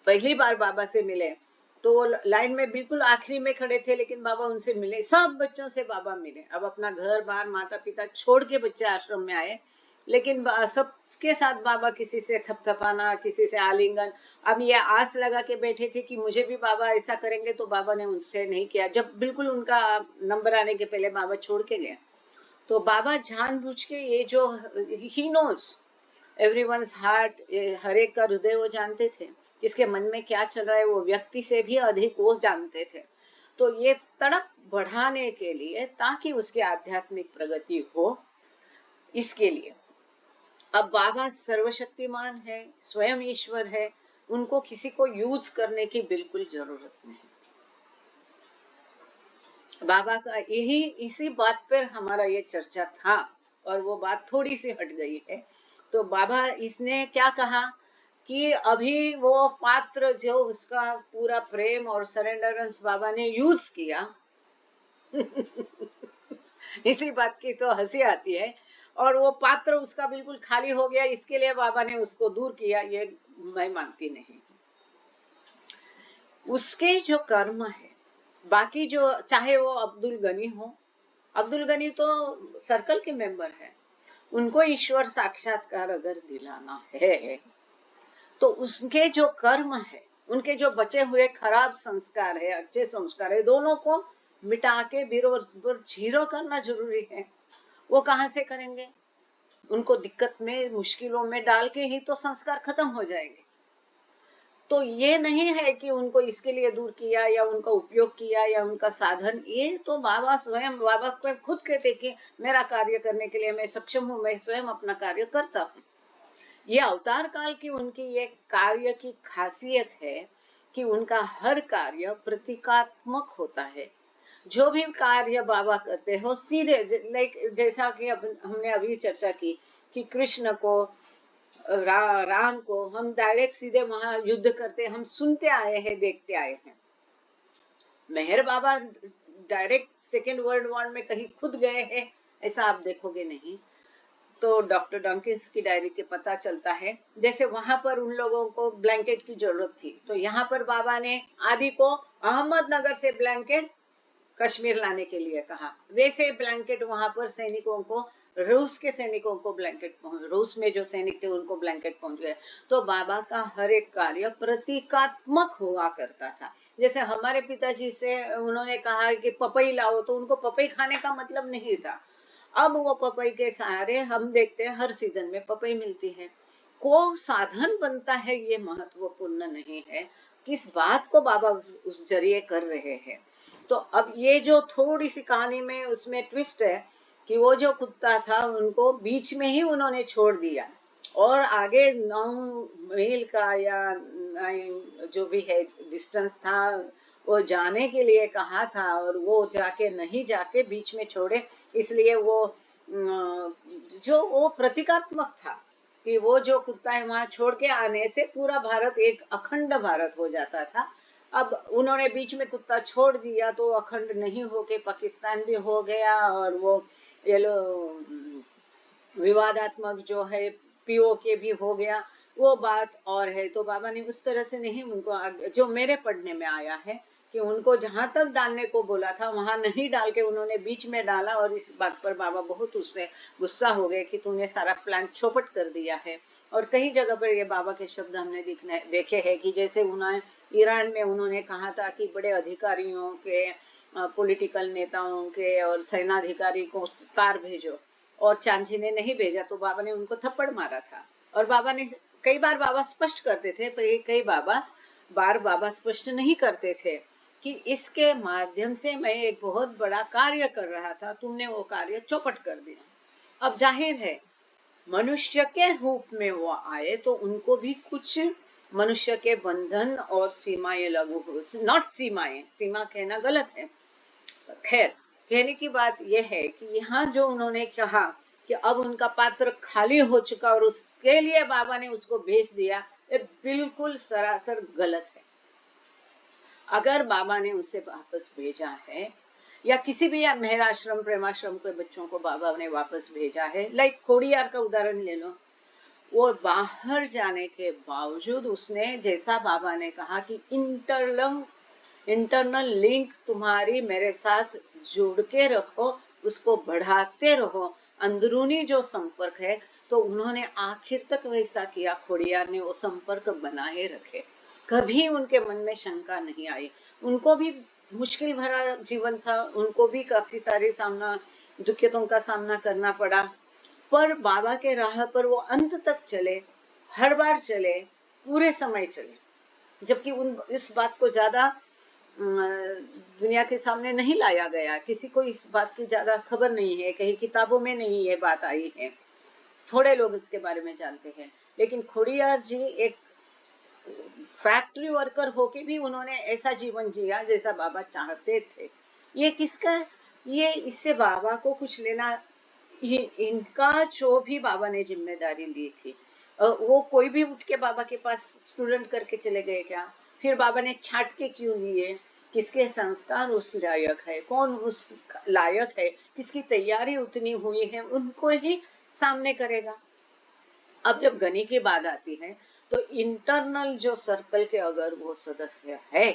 Speaker 1: पहली बार बाबा से मिले तो लाइन में बिल्कुल आखिरी में खड़े थे, लेकिन बाबा उनसे मिले, सब बच्चों से बाबा मिले। अब अपना घर बार माता पिता छोड़ के बच्चे आश्रम में आए, लेकिन सबके साथ बाबा किसी से थपथपाना, किसी से आलिंगन। अब ये आस लगा के बैठे थे कि मुझे भी बाबा ऐसा करेंगे, तो बाबा ने उनसे नहीं किया। जब बिल्कुल उनका नंबर आने के पहले बाबा छोड़ के गए, तो बाबा जानबूझ के ये जो, ही नोज एवरीवन्स हार्ट, हर एक का हृदय वो जानते थे, इसके मन में क्या चल रहा है वो व्यक्ति से भी अधिक वो जानते थे। तो ये तड़प बढ़ाने के लिए, ताकि उसकी आध्यात्मिक प्रगति हो, इसके लिए अब बाबा सर्वशक्तिमान है, स्वयं ईश्वर है, उनको किसी को यूज करने की बिल्कुल जरूरत नहीं। बाबा का यही, इसी बात पर हमारा ये चर्चा था, और वो बात थोड़ी सी हट गई है। तो बाबा इसने क्या कहा कि अभी वो पात्र जो उसका पूरा प्रेम और सरेंडरेंस बाबा ने यूज किया, इसी बात की तो हंसी आती है, और वो पात्र उसका बिल्कुल खाली हो गया, इसके लिए बाबा ने उसको दूर किया, ये मैं मानती नहीं। उसके जो कर्म है, बाकी जो, चाहे वो अब्दुल गनी हो, अब्दुल गनी तो सर्कल के मेंबर है, उनको ईश्वर साक्षात्कार अगर दिलाना है, तो उसके जो कर्म है, उनके जो बचे हुए खराब संस्कार है, अच्छे संस्कार है, दोनों को मिटा के जीरो करना जरूरी है। वो कहाँ से करेंगे? उनको दिक्कत में, मुश्किलों में डाल के ही तो संस्कार खत्म हो जाएंगे। तो ये नहीं है कि उनको इसके लिए दूर किया या उनका उपयोग किया या उनका साधन, ये तो बाबा स्वयं, बाबा को खुद कहते कि मेरा कार्य करने के लिए मैं सक्षम हूँ, मैं स्वयं अपना कार्य करता हूँ। ये अवतार काल की उनकी ये कार्य की खासियत है कि उनका हर कार्य प्रतीकात्मक होता है। जो भी कार्य बाबा करते हो सीधे, लाइक जैसा कि हमने अभी चर्चा की कि कृष्ण को, राम को हम डायरेक्ट सीधे वहां युद्ध करते हम सुनते आए हैं, देखते आए हैं। मेहर बाबा डायरेक्ट सेकेंड वर्ल्ड वॉर में कहीं खुद गए हैं ऐसा आप देखोगे नहीं। तो डॉक्टर डॉकिंस की डायरी के पता चलता है, जैसे वहां पर उन लोगों को ब्लैंकेट की जरूरत थी, तो यहाँ पर बाबा ने आदि को अहमदनगर से ब्लैंकेट कश्मीर लाने के लिए कहा, वैसे ब्लैंकेट वहां पर सैनिकों को रूस के सैनिकों को ब्लैंकेट पहुंच, रूस में जो सैनिक थे उनको ब्लैंकेट पहुंच गए। तो बाबा का हर एक कार्य प्रतीकात्मक हुआ करता था। जैसे हमारे पिताजी से उन्होंने कहा कि पपई लाओ, तो उनको पपई खाने का मतलब नहीं था। अब वो पपई के सहारे हम देखते हैं हर सीजन में पपई मिलती है। को साधन बनता है ये महत्वपूर्ण नहीं है, किस बात को बाबा उस जरिए कर रहे हैं। तो अब ये जो थोड़ी सी कहानी में उसमें ट्विस्ट है कि वो जो कुत्ता था उनको बीच में ही उन्होंने छोड़ दिया और आगे 9 मील का या 9 जो भी है डिस्टेंस था वो जाने के लिए कहा था, और वो जाके नहीं जाके बीच में छोड़े। इसलिए वो जो वो प्रतीकात्मक था कि वो जो कुत्ता है वहां छोड़ के आने से पूरा भारत एक अखंड भारत हो जाता था। अब उन्होंने बीच में कुत्ता छोड़ दिया तो अखंड नहीं होके पाकिस्तान भी हो गया, और वो ये लो विवादात्मक जो है पीओके भी हो गया, वो बात और है। तो बाबा ने उस तरह से नहीं उनको, जो मेरे पढ़ने में आया है कि उनको जहां तक डालने को बोला था वहां नहीं डाल के उन्होंने बीच में डाला, और इस बात पर बाबा बहुत उसमें गुस्सा हो गए कि तूने सारा प्लान चौपट कर दिया है। और कई जगह पर ये बाबा के शब्द हमने देखे हैं कि जैसे उन्होंने ईरान में उन्होंने कहा था कि बड़े अधिकारियों के, पॉलिटिकल नेताओं के और सेनाधिकारी को तार भेजो, और चांची ने नहीं भेजा तो बाबा ने उनको थप्पड़ मारा था। और बाबा ने कई बार बाबा स्पष्ट करते थे, पर कई बार बाबा स्पष्ट नहीं करते थे कि इसके माध्यम से मैं एक बहुत बड़ा कार्य कर रहा था, तुमने वो कार्य चौपट कर दिया। अब जाहिर है मनुष्य के रूप में वो आए तो उनको भी कुछ मनुष्य के बंधन और सीमाएं लागू हो, नॉट सीमाएं, सीमा कहना गलत है। खैर, कहने की बात यह है कि यहाँ जो उन्होंने कहा कि अब उनका पात्र खाली हो चुका और उसके लिए बाबा ने उसको भेज दिया, ये बिल्कुल सरासर गलत है। अगर बाबा ने उसे वापस भेजा है या किसी भी मेहराश्रम प्रेमाश्रम के बच्चों को बाबा ने वापस भेजा है, लाइक खोड़ियार का उदाहरण ले लो, वो बाहर जाने के बावजूद उसने, जैसा बाबा ने कहा कि इंटरनल लिंक तुम्हारी मेरे साथ जोड़ के रखो, उसको बढ़ाते रहो, अंदरूनी जो संपर्क है, तो उन्होंने आखिर तक वैसा किया। खोड़ियार ने वो संपर्क बनाए रखे, कभी उनके मन में शंका नहीं आई। उनको भी मुश्किल भरा जीवन था, उनको भी काफी सारे दुखियतों का सामना करना पड़ा, पर बाबा के राह पर वो अंत तक चले, हर बार चले, पूरे समय चले। जबकि इस बात को ज्यादा दुनिया के सामने नहीं लाया गया, किसी को इस बात की ज्यादा खबर नहीं है, कहीं किताबों में नहीं ये बात आई है, थोड़े लोग इसके बारे में जानते हैं। लेकिन खोड़ियार जी एक फैक्ट्री वर्कर होके भी उन्होंने ऐसा जीवन जिया जैसा बाबा चाहते थे। ये किसका, ये इससे बाबा को कुछ लेना, इनका जो भी बाबा ने जिम्मेदारी ली थी, वो कोई भी उठ के बाबा के पास स्टूडेंट करके चले गए क्या? फिर बाबा ने छाट के क्यों लिए? किसके संस्कार उस लायक है, कौन उस लायक है, किसकी तैयारी उतनी हुई है, उनको ही सामने करेगा। अब जब गनी की बात आती है तो इंटरनल जो सर्कल के अगर वो सदस्य है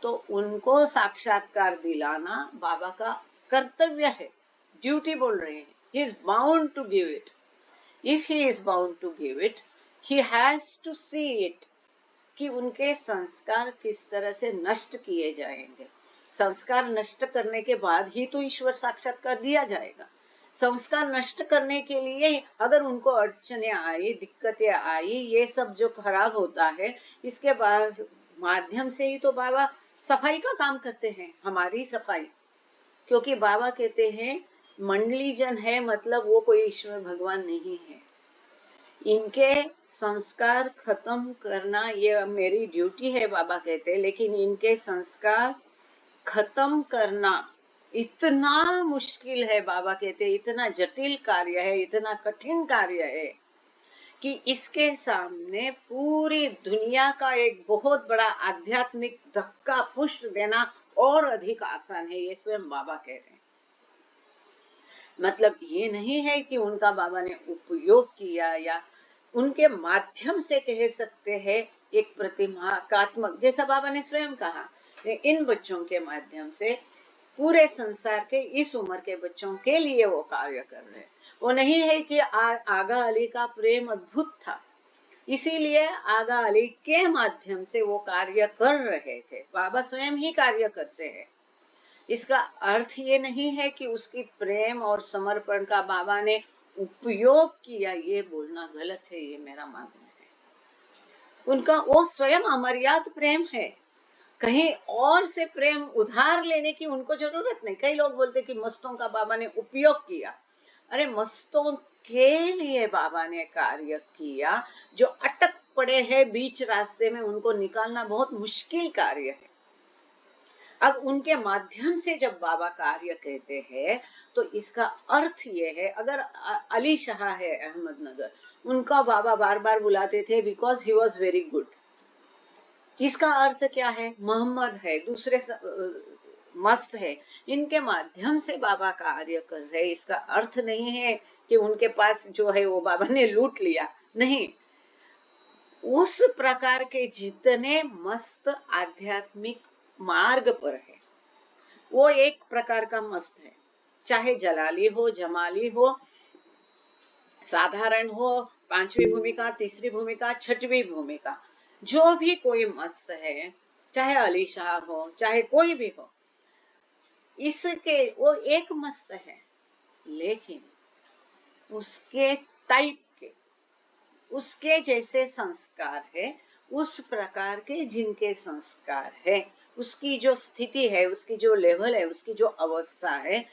Speaker 1: तो उनको साक्षात्कार दिलाना बाबा का कर्तव्य है, ड्यूटी बोल रहे हैं। He is bound to give it. If he is bound to give it, he has to see it कि उनके संस्कार किस तरह से नष्ट किए जाएंगे। संस्कार नष्ट करने के बाद ही तो ईश्वर साक्षात्कार दिया जाएगा। संस्कार नष्ट करने के लिए अगर उनको अड़चने आई, दिक्कतें आई, ये सब जो खराब होता है, इसके बाद माध्यम से ही तो बाबा सफाई का काम करते हैं, हमारी सफाई। क्योंकि बाबा कहते हैं मंडली जन है, मतलब वो कोई ईश्वर भगवान नहीं है। इनके संस्कार खत्म करना ये मेरी ड्यूटी है, बाबा कहते, लेकिन इनके संस्कार खत्म करना इतना मुश्किल है, बाबा कहते इतना जटिल कार्य है, इतना कठिन कार्य है कि इसके सामने पूरी दुनिया का एक बहुत बड़ा आध्यात्मिक धक्का पुष्ट देना और अधिक आसान है, ये स्वयं बाबा कह रहे हैं। मतलब ये नहीं है कि उनका बाबा ने उपयोग किया, या उनके माध्यम से कह सकते हैं एक प्रतिमात्मक, जैसा बाबा ने स्वयं कहा, इन बच्चों के माध्यम से पूरे संसार के इस उम्र के बच्चों के लिए वो कार्य कर रहे हैं। वो नहीं है कि आगा अली का प्रेम अद्भुत था, इसीलिए आगा अली के माध्यम से वो कार्य कर रहे थे। बाबा स्वयं ही कार्य करते हैं। इसका अर्थ ये नहीं है कि उसकी प्रेम और समर्पण का बाबा ने उपयोग किया, ये बोलना गलत है, ये मेरा मानना है। उनका वो स्वयं अमर्याद प्रेम है। कहीं और से प्रेम उधार लेने की उनको जरूरत नहीं। कई लोग बोलते कि मस्तों का बाबा ने उपयोग किया। अरे मस्तों के लिए बाबा ने कार्य किया, जो अटक पड़े हैं बीच रास्ते में, उनको निकालना बहुत मुश्किल कार्य है। अब उनके माध्यम से जब बाबा कार्य कहते हैं तो इसका अर्थ ये है, अगर अली शाह है अहमदनगर, उनका बाबा बार बार बुलाते थे because he was very good. इसका अर्थ क्या है? मोहम्मद है, दूसरे मस्त है, इनके माध्यम से बाबा कार्य कर रहे। इसका अर्थ नहीं है कि उनके पास जो है वो बाबा ने लूट लिया, नहीं। उस प्रकार के जितने मस्त आध्यात्मिक मार्ग पर है, वो एक प्रकार का मस्त है। चाहे जलाली हो, जमाली हो, साधारण हो, पांचवी भूमिका, तीसरी भूमिका, छठवीं भूमिका, जो भी कोई मस्त है, चाहे अली शाह हो, चाहे कोई भी हो, इसके वो एक मस्त है, लेकिन उसके टाइप के, उसके जैसे संस्कार है, उस प्रकार के जिनके संस्कार है, उसकी जो स्थिति है, उसकी जो लेवल है, उसकी जो अवस्था है,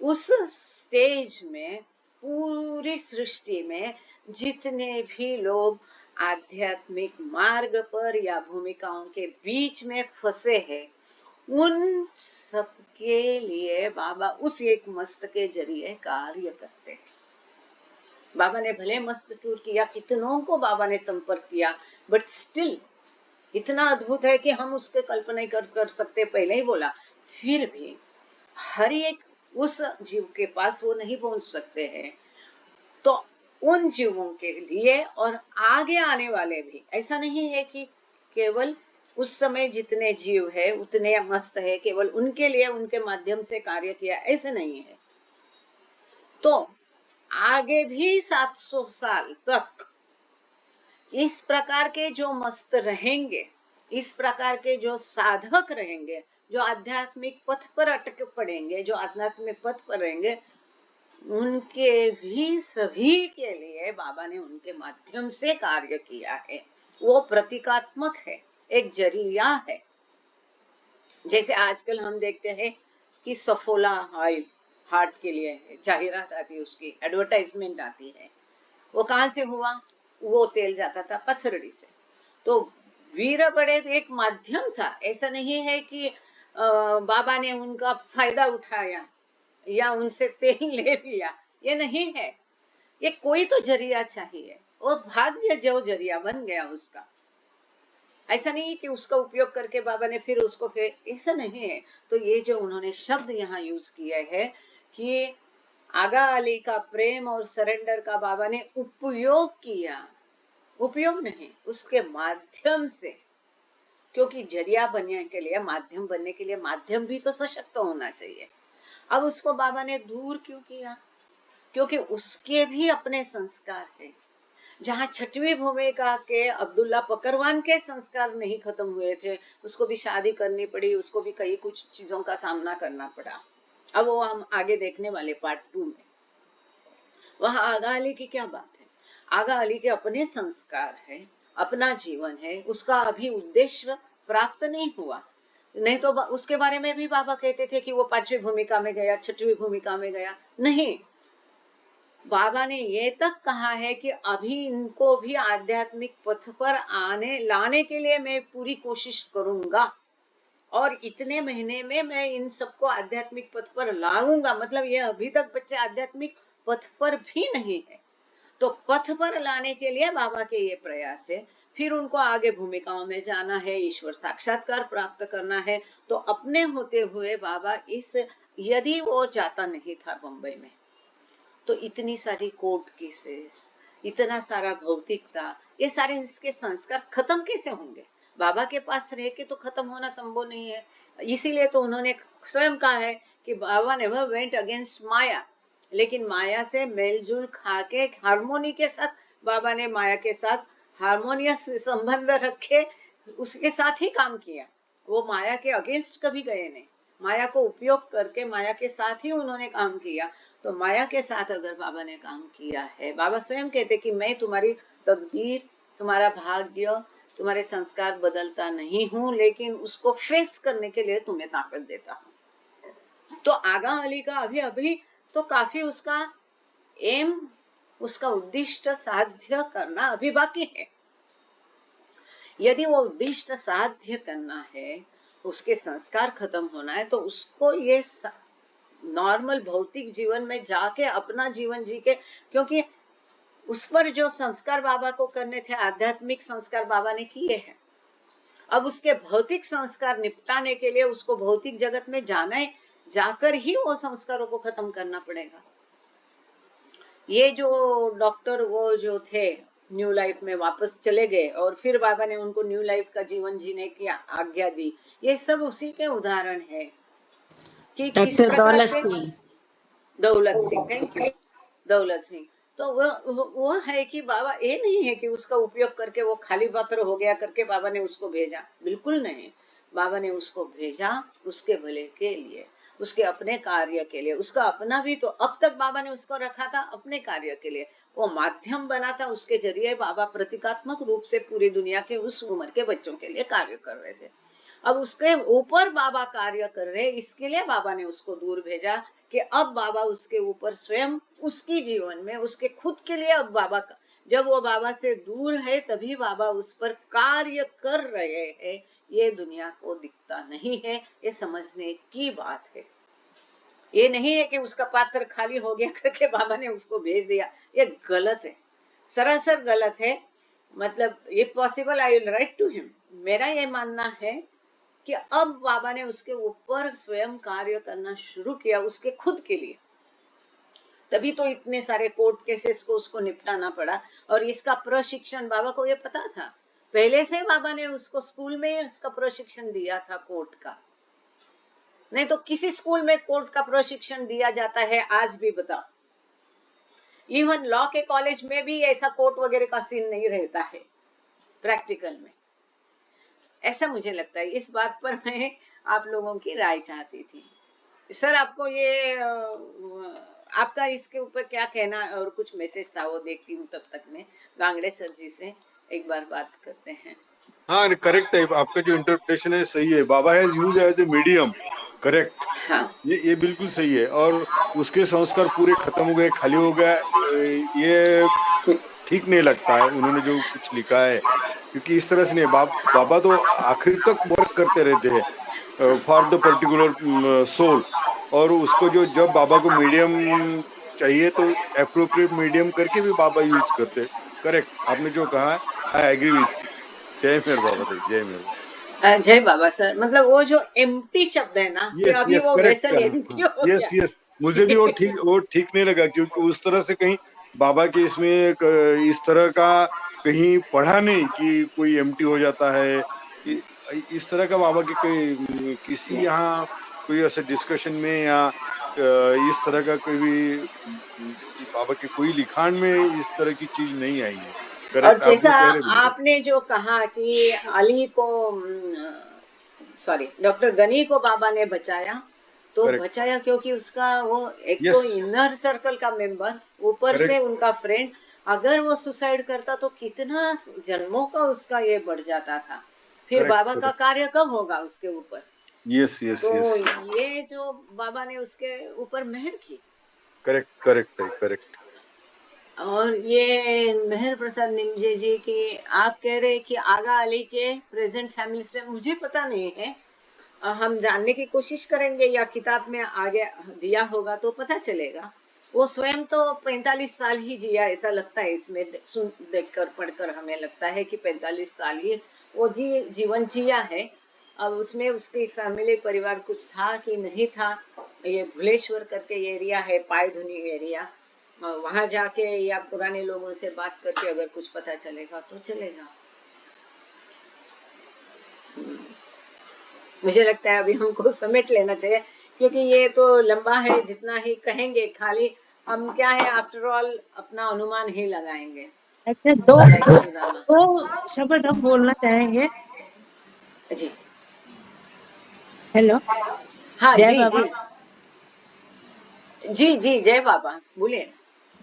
Speaker 1: उस स्टेज में पूरी सृष्टि में जितने भी लोग आध्यात्मिक मार्ग पर या भूमिकाओं के बीच में फंसे हैं, उन सबके लिए बाबा उस एक मस्त के जरिए कार्य करते हैं। बाबा ने भले मस्त टूर किया, कितनों को बाबा ने संपर्क किया, बट स्टिल इतना अद्भुत है कि हम उसके कल्पना ही कर सकते। पहले ही बोला, फिर भी हर एक उस जीव के पास वो नहीं पहुंच सकते हैं। तो उन जीवों के लिए और आगे आने वाले भी, ऐसा नहीं है कि केवल उस समय जितने जीव है उतने मस्त है, केवल उनके लिए उनके माध्यम से कार्य किया, ऐसे नहीं है। तो आगे भी 700 साल तक इस प्रकार के जो मस्त रहेंगे, इस प्रकार के जो साधक रहेंगे, जो आध्यात्मिक पथ पर अटक पड़ेंगे, जो आध्यात्मिक पथ पर रहेंगे, उनके भी सभी के लिए बाबा ने उनके माध्यम से कार्य किया है। वो प्रतीकात्मक है, एक जरिया है। जैसे आजकल हम देखते हैं कि सफोला ऑयल हार्ट के लिए है, जाहिरात आती है, उसकी एडवर्टाइजमेंट आती है। वो कहाँ से हुआ? वो तेल जाता था पथरड़ी से। तो वीर बड़े एक माध्यम था, ऐसा नहीं है कि बाबा ने उनका फायदा उठाया या उनसे तेल ले लिया, ये नहीं है। ये कोई तो जरिया चाहिए, वो भाग्य जो जरिया बन गया उसका। ऐसा नहीं है कि उसका उपयोग करके बाबा ने फिर उसको फिर, ऐसा नहीं है। तो ये जो उन्होंने शब्द यहाँ यूज किया है कि आगा अली का प्रेम और सरेंडर का बाबा ने उपयोग किया, उपयोग नहीं, उसके माध्यम से। क्योंकि जरिया बनने के लिए, माध्यम बनने के लिए, माध्यम भी तो सशक्त होना चाहिए। अब उसको बाबा ने दूर क्यों किया? क्योंकि उसके भी अपने संस्कार हैं। जहाँ छठवीं भूमिका के अब्दुल्ला पकरवान के संस्कार नहीं खत्म हुए थे, उसको भी शादी करनी पड़ी, उसको भी कई कुछ चीजों का सामना करना पड़ा। अब वो हम आगे देखने वाले पार्ट 2 में। वह आगा अली की क्या बात है? आगा अली के अपने संस्कार है, अपना जीवन है, उसका अभी उद्देश्य प्राप्त नहीं हुआ। नहीं तो उसके बारे में भी बाबा कहते थे कि वो 5वीं भूमिका में गया, 6वीं भूमिका में गया, नहीं। बाबा ने ये तक कहा है कि अभी इनको भी आध्यात्मिक पथ पर लाने के लिए मैं पूरी कोशिश करूंगा, और इतने महीने में मैं इन सबको आध्यात्मिक पथ पर लाऊंगा। मतलब ये अभी तक बच्चे आध्यात्मिक पथ पर भी नहीं है, तो पथ पर लाने के लिए बाबा के ये प्रयास है। फिर उनको आगे भूमिकाओं में जाना है, ईश्वर साक्षात्कार प्राप्त करना है। तो अपने होते हुए बाबा यदि वो जाता नहीं था बम्बई में, तो इतनी सारी कोर्ट केसेस, इतना सारा भौतिकता, ये सारे इसके संस्कार खत्म कैसे होंगे? बाबा के पास रह के तो खत्म होना संभव नहीं है। इसीलिए तो उन्होंने स्वयं कहा है कि बाबा नेवर वेंट अगेंस्ट माया, लेकिन माया से मेलजुल खा के हारमोनी के साथ बाबा ने माया के साथ हारमोनियस संबंध रखे, उसके साथ ही काम किया। वो माया के अगेंस्ट कभी गए नहीं, माया को उपयोग करके माया के साथ ही उन्होंने काम किया। तो माया के साथ अगर बाबा ने काम किया है, बाबा स्वयं कहते कि मैं तुम्हारी तकदीर, तुम्हारा भाग्य, तुम्हारे संस्कार बदलता नहीं हूं, लेकिन उसको फेस करने के लिए तुम्हें ताकत देता हूं। तो आगा अली का अभी अभी तो काफी उसका एम, उसका उद्दिष्ट साध्य करना अभी बाकी है। यदि वो उद्दिष्ट साध्य करना है, उसके संस्कार खत्म होना है, तो उसको ये नॉर्मल भौतिक जीवन में जाके अपना जीवन जी के, क्योंकि उस पर जो संस्कार बाबा को करने थे, आध्यात्मिक संस्कार बाबा ने किए हैं। अब उसके भौतिक संस्कार निपटाने के लिए उसको भौतिक जगत में जाना है, जाकर ही वो संस्कारों को खत्म करना पड़ेगा। ये जो डॉक्टर वो जो थे न्यू लाइफ में वापस चले गए और फिर बाबा ने उनको न्यू लाइफ का जीवन जीने की आज्ञा दी, ये सब उसी के उदाहरण है कि किस
Speaker 5: डॉक्टर
Speaker 1: प्रकार
Speaker 5: दौलत
Speaker 1: से।
Speaker 5: सिंह।
Speaker 1: Daulat Singh, thank you, Daulat Singh. तो वो है कि बाबा ये नहीं है कि उसका उपयोग करके वो खाली पात्र हो गया करके बाबा ने उसको भेजा, बिल्कुल नहीं। बाबा ने उसको भेजा उसके भले के लिए, उसके अपने कार्य के लिए। उसका अपना भी तो अब तक बाबा ने उसको रखा था अपने कार्य के लिए, वो माध्यम बना था, उसके जरिए बाबा प्रतीकात्मक रूप से पूरी दुनिया के उस उम्र के बच्चों के लिए कार्य कर रहे थे। अब उसके ऊपर बाबा कार्य कर रहे, इसके लिए बाबा ने उसको दूर भेजा कि अब बाबा उसके ऊपर स्वयं उसकी जीवन में उसके खुद के लिए, अब बाबा का जब वो बाबा से दूर है तभी बाबा उस पर कार्य कर रहे हैं। ये दुनिया को दिखता नहीं है, ये समझने की बात है। ये नहीं है कि उसका पात्र खाली हो गया करके बाबा ने उसको भेज दिया, ये गलत है, सरासर गलत है। मतलब ये possible, I will write to him. मेरा ये मानना है कि अब बाबा ने उसके ऊपर स्वयं कार्य करना शुरू किया उसके खुद के लिए, तभी तो इतने सारे कोर्ट केसेस को उसको निपटाना पड़ा। और इसका प्रशिक्षण बाबा को ये पता था पहले से, बाबा ने उसको स्कूल में इसका प्रशिक्षण दिया था कोर्ट का। नहीं तो किसी स्कूल में कोर्ट का प्रशिक्षण दिया जाता है आज भी, बताओ। इवन लॉ के कॉलेज में भी ऐसा कोर्ट वगैरह का सीन नहीं रहता है प्रैक्टिकल में, ऐसा मुझे लगता है। इस बात पर मैं आप लोगों की राय चाहती थी। सर आपको ये आपका इसके ऊपर क्या कहना और कुछ मैसेज था वो देखती हूँ, तब तक मैं गांगड़े सर जी से एक बार बात करते हैं।
Speaker 3: हाँ करेक्ट है, आपका जो इंटरप्रिटेशन है सही है। Baba has use as a medium, correct.
Speaker 1: हाँ,
Speaker 3: ये बिल्कुल सही है। और उसके संस्कार पूरे खत्म हो गए, खाली हो गया, ये ठीक नहीं लगता है उन्होंने जो कुछ लिखा है, क्योंकि इस तरह से नहीं। बाबा तो आखिर तक वर्क करते रहते हैं फॉर द पर्टिकुलर सोल। और उसको जो जब बाबा को मीडियम चाहिए तो एप्रोप्रिएट मीडियम करके भी बाबा यूज करते हैं। करेक्ट, आपने जो कहा है, आई एग्री विथ यू। जय मेहर बाबा दी, जय मेहर।
Speaker 1: जय बाबा सर। मतलब वो जो एम्प्टी शब्द है ना कि
Speaker 3: यस
Speaker 1: अभी
Speaker 3: यस
Speaker 1: वो
Speaker 3: करेक्ट,
Speaker 1: वेसल एम्प्टी हो
Speaker 3: यस
Speaker 1: गया।
Speaker 3: यस। मुझे भी वो ठीक नहीं लगा, क्योंकि उस तरह से कहीं बाबा के इसमें इस तरह का कहीं पढ़ा नहीं कि कोई एम्प्टी हो जाता है। इस तरह का बाबा के किसी यहाँ कोई ऐसे डिस्कशन में या इस तरह का कोई भी बाबा के कोई लिखान में इस तरह की चीज नहीं आई है।
Speaker 1: और
Speaker 3: करेक्ट, आप
Speaker 1: जैसा
Speaker 3: जो कह रहे बिल्कुल।
Speaker 1: आपने जो कहा कि अली को, सॉरी, डॉक्टर गनी को बाबा ने बचाया, तो
Speaker 3: करेक्ट,
Speaker 1: बचाया क्योंकि उसका वो एक तो
Speaker 3: यस,
Speaker 1: इनर सर्कल का मेंबर, ऊपर से
Speaker 3: करेक्ट,
Speaker 1: उनका फ्रेंड। अगर वो सुसाइड करता तो कितना जन्मों का उसका ये बढ़ जाता था, फिर
Speaker 3: करेक्ट,
Speaker 1: बाबा का
Speaker 3: करेक्ट,
Speaker 1: कार्य कब होगा उसके ऊपर।
Speaker 3: यस यस
Speaker 1: तो
Speaker 3: यस,
Speaker 1: ये जो बाबा ने उसके ऊपर मेहर की।
Speaker 3: करेक्ट करेक्ट है, करेक्ट।
Speaker 1: और ये मेहर प्रसाद निमजे जी की आप कह रहे कि आगा अली के प्रेजेंट फैमिली से मुझे पता नहीं है, हम जानने की कोशिश करेंगे या किताब में आगे दिया होगा तो पता चलेगा। वो स्वयं तो 45 साल ही जिया ऐसा लगता है, इसमें सुन देखकर पढ़कर हमें लगता है कि 45 साल ही वो जीवन जिया है। अब उसमें उसकी फैमिली परिवार कुछ था कि नहीं था, ये भुलेश्वर करके एरिया है, पायधुनी एरिया, वहां जाके या पुराने लोगों से बात करके अगर कुछ पता चलेगा तो चलेगा। मुझे लगता है अभी हमको समेट लेना चाहिए, क्योंकि ये तो लंबा है, जितना ही कहेंगे खाली हम क्या है, आफ्टर ऑल अपना अनुमान ही लगाएंगे।
Speaker 5: अच्छा, दो
Speaker 1: लाइक
Speaker 5: दो
Speaker 1: सुदामा
Speaker 5: दो शब्द हम बोलना चाहेंगे।
Speaker 1: जी।
Speaker 5: हेलो,
Speaker 1: हाँ
Speaker 5: जय
Speaker 1: जी
Speaker 5: बाबा।
Speaker 1: जी जी, जय बाबा, बोलिए।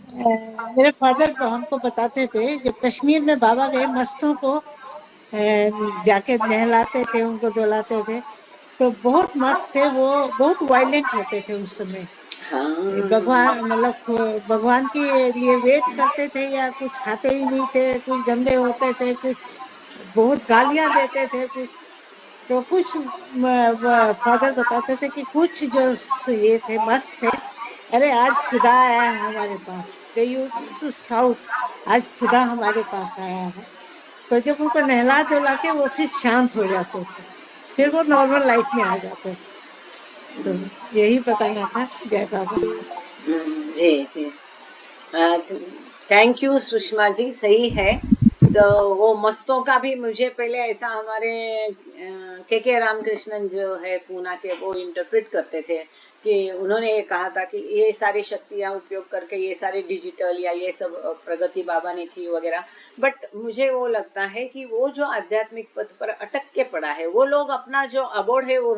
Speaker 5: मेरे फादर हमको बताते थे, जब कश्मीर में बाबा गए, मस्तों को जाके नहलाते थे, उनको धुलाते थे, तो बहुत मस्त थे वो, बहुत वायलेंट होते थे उस समय।
Speaker 1: हाँ
Speaker 5: भगवान मतलब भगवान के लिए वेट करते थे या कुछ खाते ही नहीं थे, कुछ गंदे होते थे, कुछ बहुत गालियां देते थे, कुछ तो कुछ फादर बताते थे कि कुछ जो ये थे मस्त थे, अरे आज खुदा आया है हमारे पास, दे यूज्ड टू शाउट, आज खुदा हमारे पास आया है। तो जब उनको नहला धुला के वो फिर शांत हो जाते थे, फिर वो नॉर्मल लाइफ में आ जाते थे। तो यही बताना था। जय बाबा।
Speaker 1: जी जी, थैंक यू सुषमा जी, सही है। तो वो मस्तों का भी मुझे पहले ऐसा हमारे के रामकृष्णन जो है पूना के, वो इंटरप्रेट करते थे कि उन्होंने ये कहा था कि ये सारी शक्तियां उपयोग करके ये सारे डिजिटल या ये सब प्रगति बाबा ने की वगैरह। बट मुझे वो लगता है कि वो जो आध्यात्मिक पथ पर अटक के पड़ा है, वो लोग अपना जो अबोध है वो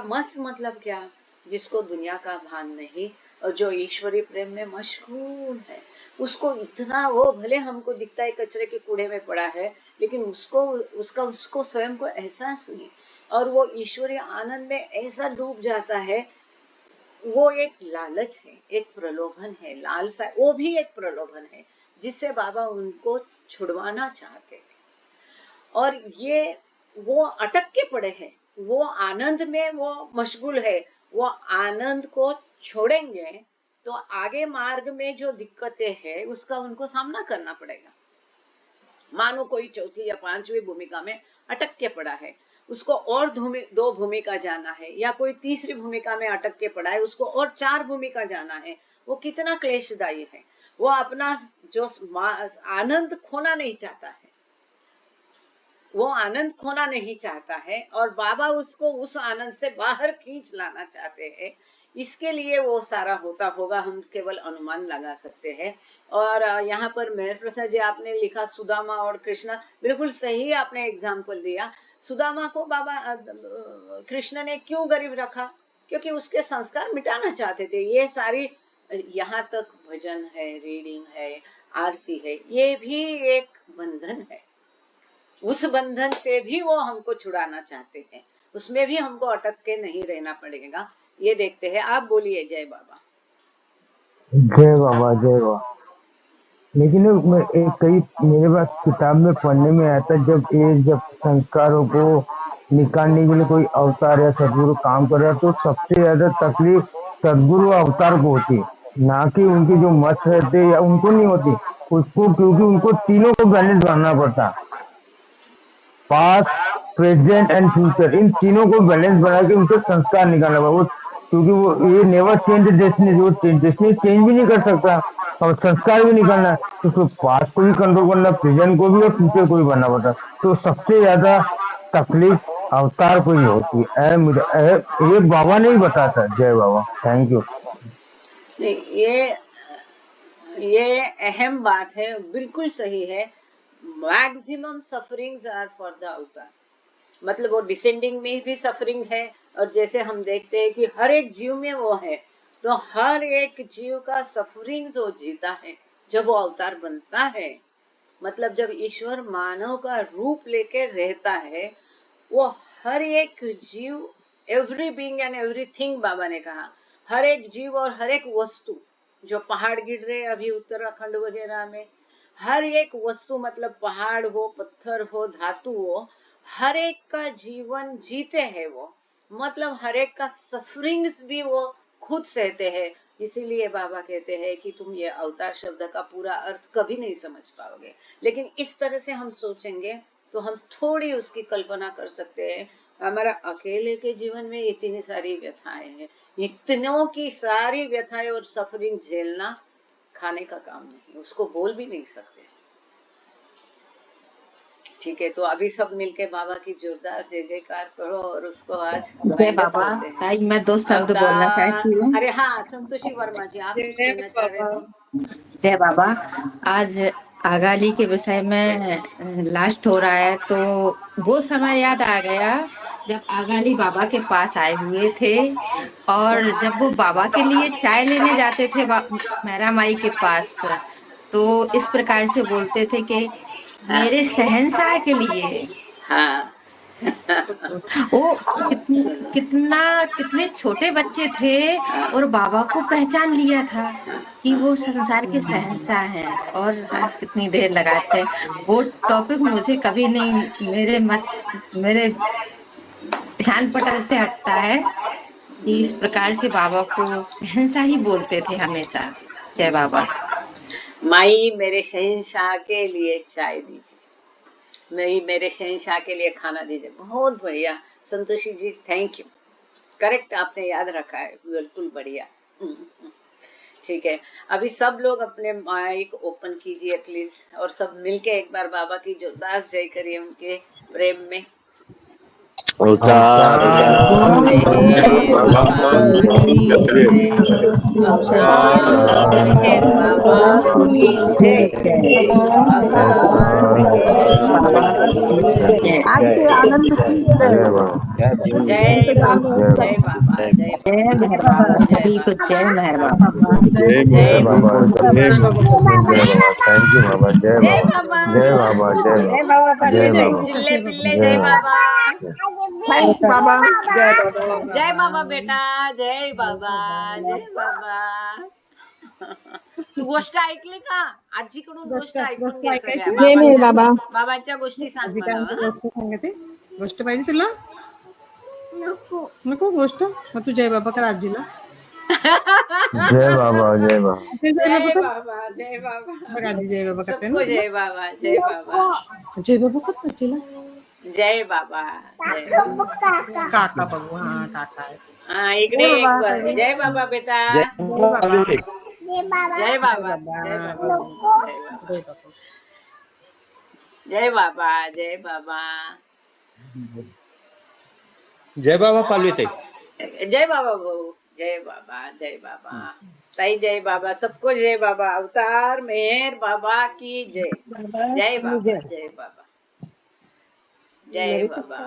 Speaker 1: मस्त मतलब क्या, जिसको दुनिया का भान नहीं और जो ईश्वरी प्रेम में मशगूल है, उसको इतना, वो भले हमको दिखता है कचरे के कूड़े में पड़ा है, लेकिन उसको स्वयं को एहसास नहीं, और वो ईश्वरीय आनंद में ऐसा डूब जाता है। वो एक लालच है, एक प्रलोभन है, लालसा, वो भी एक प्रलोभन है जिससे बाबा उनको छुड़वाना चाहते हैं। और ये वो अटक के पड़े हैं, वो आनंद में वो मशगूल है, वो आनंद को छोड़ेंगे तो आगे मार्ग में जो दिक्कतें हैं उसका उनको सामना करना पड़ेगा। मानो कोई चौथी या पांचवी भूमिका में अटक के पड़ा है, उसको और दो भूमिका जाना है, या कोई तीसरी भूमिका में अटक के पड़ा है, उसको और 4 भूमिका जाना है। वो कितना क्लेशदायी है। वो अपना जो आनंद खोना नहीं चाहता है, वो आनंद खोना नहीं चाहता है, और बाबा उसको उस आनंद से बाहर खींच लाना चाहते हैं। इसके लिए वो सारा होता होगा, हम केवल अनुमान लगा सकते हैं। और यहाँ पर मेहर प्रसाद जी आपने लिखा सुदामा और कृष्ण, बिल्कुल सही आपने एग्जाम्पल दिया। सुदामा को बाबा कृष्ण ने क्यों गरीब रखा? क्योंकि उसके संस्कार मिटाना चाहते थे। ये सारी, यहाँ तक भजन है, रीडिंग है, आरती है, ये भी एक बंधन है। उस बंधन से भी वो हमको छुड़ाना चाहते हैं, उसमें भी हमको अटक के नहीं रहना पड़ेगा। ये देखते हैं। आप बोलिए। जय बाबा।
Speaker 6: जय बाबा, जय बाबा। लेकिन मैं एक कई मेरे पास किताब में पढ़ने में आया था, जब संस्कारों को निकालने के लिए कोई अवतार या सदगुरु काम कर रहा है, तो सबसे ज्यादा तकलीफ सदगुरु अवतार को होती, ना कि उनके जो मत रहते या उनको नहीं होती उसको, क्योंकि उनको तीनों को बैलेंस करना पड़ता, पास्ट, प्रेजेंट एंड फ्यूचर, इन तीनों को बैलेंस बना के उनसे संस्कार निकालना पड़ा। वो क्योंकि वो ये नेवर चेंज डेस्टिनी, जो डेस्टिनी चेंज भी नहीं कर सकता और संस्कार भी निकालना है, तो उसको पास्ट को भी कंट्रोल करना, प्रेजेंट को भी और फ्यूचर को भी बनना पड़ता। तो सबसे ज्यादा तकलीफ अवतार को ही होती है। ये बाबा ने ही बताता। जय बाबा, थैंक यू।
Speaker 1: ये अहम बात है, बिल्कुल सही है। Maximum sufferings are for the avatar, मतलब वो डिसेंडिंग में भी सफरिंग है, और जैसे हम देखते हैं कि हर एक जीव में वो है, तो हर एक जीव का सफरिंग्स वो जीता है जब वो अवतार बनता है। मतलब जब ईश्वर मानव का रूप लेके रहता है, वो हर एक जीव, एवरी बीइंग एंड एवरीथिंग, बाबा ने कहा हर एक जीव और हर एक वस्तु, जो पहाड़ गिर रहे अभी उत्तराखंड वगैरह में, हर एक वस्तु, मतलब पहाड़ हो, पत्थर हो, धातु हो, हर एक का जीवन जीते हैं वो, मतलब हर एक का सफरिंग्स भी वो खुद सहते हैं। इसीलिए बाबा कहते हैं कि तुम ये अवतार शब्द का पूरा अर्थ कभी नहीं समझ पाओगे, लेकिन इस तरह से हम सोचेंगे तो हम थोड़ी उसकी कल्पना कर सकते हैं। हमारा अकेले के जीवन में इतनी सारी व्यथाएं हैं, इतनों की सारी व्यथाएं और सफरिंग झेलना खाने का काम नहीं, उसको बोल भी नहीं सकते। ठीक है, तो अभी सब मिलके बाबा की जोरदार जय जयकार करो और उसको आज
Speaker 7: जय
Speaker 1: वाइंड अप
Speaker 7: बाबा।
Speaker 1: करते हैं।
Speaker 7: ताई मैं 2 शब्द बोलना
Speaker 1: अवतार,
Speaker 7: चाहती हूँ।
Speaker 1: अरे हाँ, संतोषी वर्मा जी, आप कुछ
Speaker 2: जय
Speaker 1: कहना चाह रहे
Speaker 2: बाबा।
Speaker 1: थे?
Speaker 7: जय बाबा। आज आगाली के विषय में लास्ट हो रहा है, तो वो समय याद आ गया जब आगाली बाबा के पास आए हुए थे, और जब वो बाबा के लिए चाय लेने जाते थे मेरा माई के पास, तो इस प्रकार से बोलते थे कि
Speaker 1: हाँ
Speaker 7: मेरे शहंशाह के लिए।
Speaker 1: हाँ
Speaker 7: वो कितने छोटे बच्चे थे, और बाबा को पहचान लिया था कि वो संसार के शहंशाह हैं, और हम कितनी देर लगाते हैं। वो टॉपिक मुझे कभी नहीं मेरे ध्यान पटल से हटता है कि इस प्रकार से बाबा को शहंशाह ही बोलते थे हमेशा। जय बाबा।
Speaker 1: माई मेरे शहंशाह के लिए चाय दीजिए, नहीं मेरे शहंशाह के लिए खाना दीजिए। बहुत बढ़िया संतोषी जी, थैंक यू। करेक्ट, आपने याद रखा है, बिल्कुल बढ़िया। ठीक है, अभी सब लोग अपने माइक ओपन कीजिए प्लीज, और सब मिलके एक बार बाबा की जोरदार जय करिए उनके प्रेम में।
Speaker 3: अवतार
Speaker 1: अवतार मेहर बाबा की जय, अवतार मेहर बाबा की जय।
Speaker 4: आज के आनंद की
Speaker 1: जय बाबा,
Speaker 4: इंतजार
Speaker 1: जय बाबा, जय
Speaker 7: जय
Speaker 1: बाबा,
Speaker 7: मेहर बाबा,
Speaker 1: जय
Speaker 7: सभी को
Speaker 1: बाबा,
Speaker 7: जय मेहर बाबा।
Speaker 3: जय
Speaker 1: जय
Speaker 3: बाबा,
Speaker 1: बाबा,
Speaker 3: जय बाबा, थैंक यू बाबा, जय
Speaker 1: जय
Speaker 3: बाबा,
Speaker 1: बाबा,
Speaker 3: जय बाबा, जय
Speaker 2: जय
Speaker 3: बाबा,
Speaker 2: बाबा
Speaker 3: जय
Speaker 2: जय
Speaker 3: बाबा,
Speaker 1: चिल्ले पिल्ले
Speaker 3: जय
Speaker 1: जय
Speaker 3: बाबा।
Speaker 1: बाबा,
Speaker 4: थैंक्स बाबा, जय बाबा।
Speaker 1: जय बाबा बेटा, जय बाबा, जय बाबा। तू गोष्ट ऐकली का? आजीकडून गोष्ट ऐकून घे सगळ्या
Speaker 2: जय मेहर
Speaker 1: बाबांच्या,
Speaker 2: बाबा.
Speaker 1: बाबांच्या गोष्टी सांग
Speaker 2: आजी
Speaker 1: मला.
Speaker 2: काय
Speaker 1: हं?
Speaker 2: गोष्ट सांगते? गोष्ट पाहिजे तुला? नको गोष्ट? मग तू जय बाबा कर आजीला.
Speaker 3: जय बाबा, जय बाबा,
Speaker 1: जय बाबा, जय बाबा,
Speaker 2: बघ आजी जय बाबा करते ना
Speaker 1: सबको
Speaker 2: तुला.
Speaker 1: जय बाबा, जय बाबा,
Speaker 2: जय बाबा कर आजीला.
Speaker 1: जय बाबा, जय बाबा.
Speaker 2: काका बघू, हा काका आहे.
Speaker 1: हा, इकडे
Speaker 2: जय
Speaker 1: एक
Speaker 2: बाबा.
Speaker 1: जय बाबा बेटा.
Speaker 2: जय बाबा.
Speaker 1: जय बाबा, जय बाबा, जय बाबा, जय बाबा, जय बाबा.
Speaker 8: जय बाबा पालवी ताई.
Speaker 1: जय बाबा भाऊ, जय बाबा, जय बाबा ताई, जय बाबा, सबको जय बाबा. अवतार मेहर बाबा की जय. जय बाबा, जय बाबा, जय बाबा.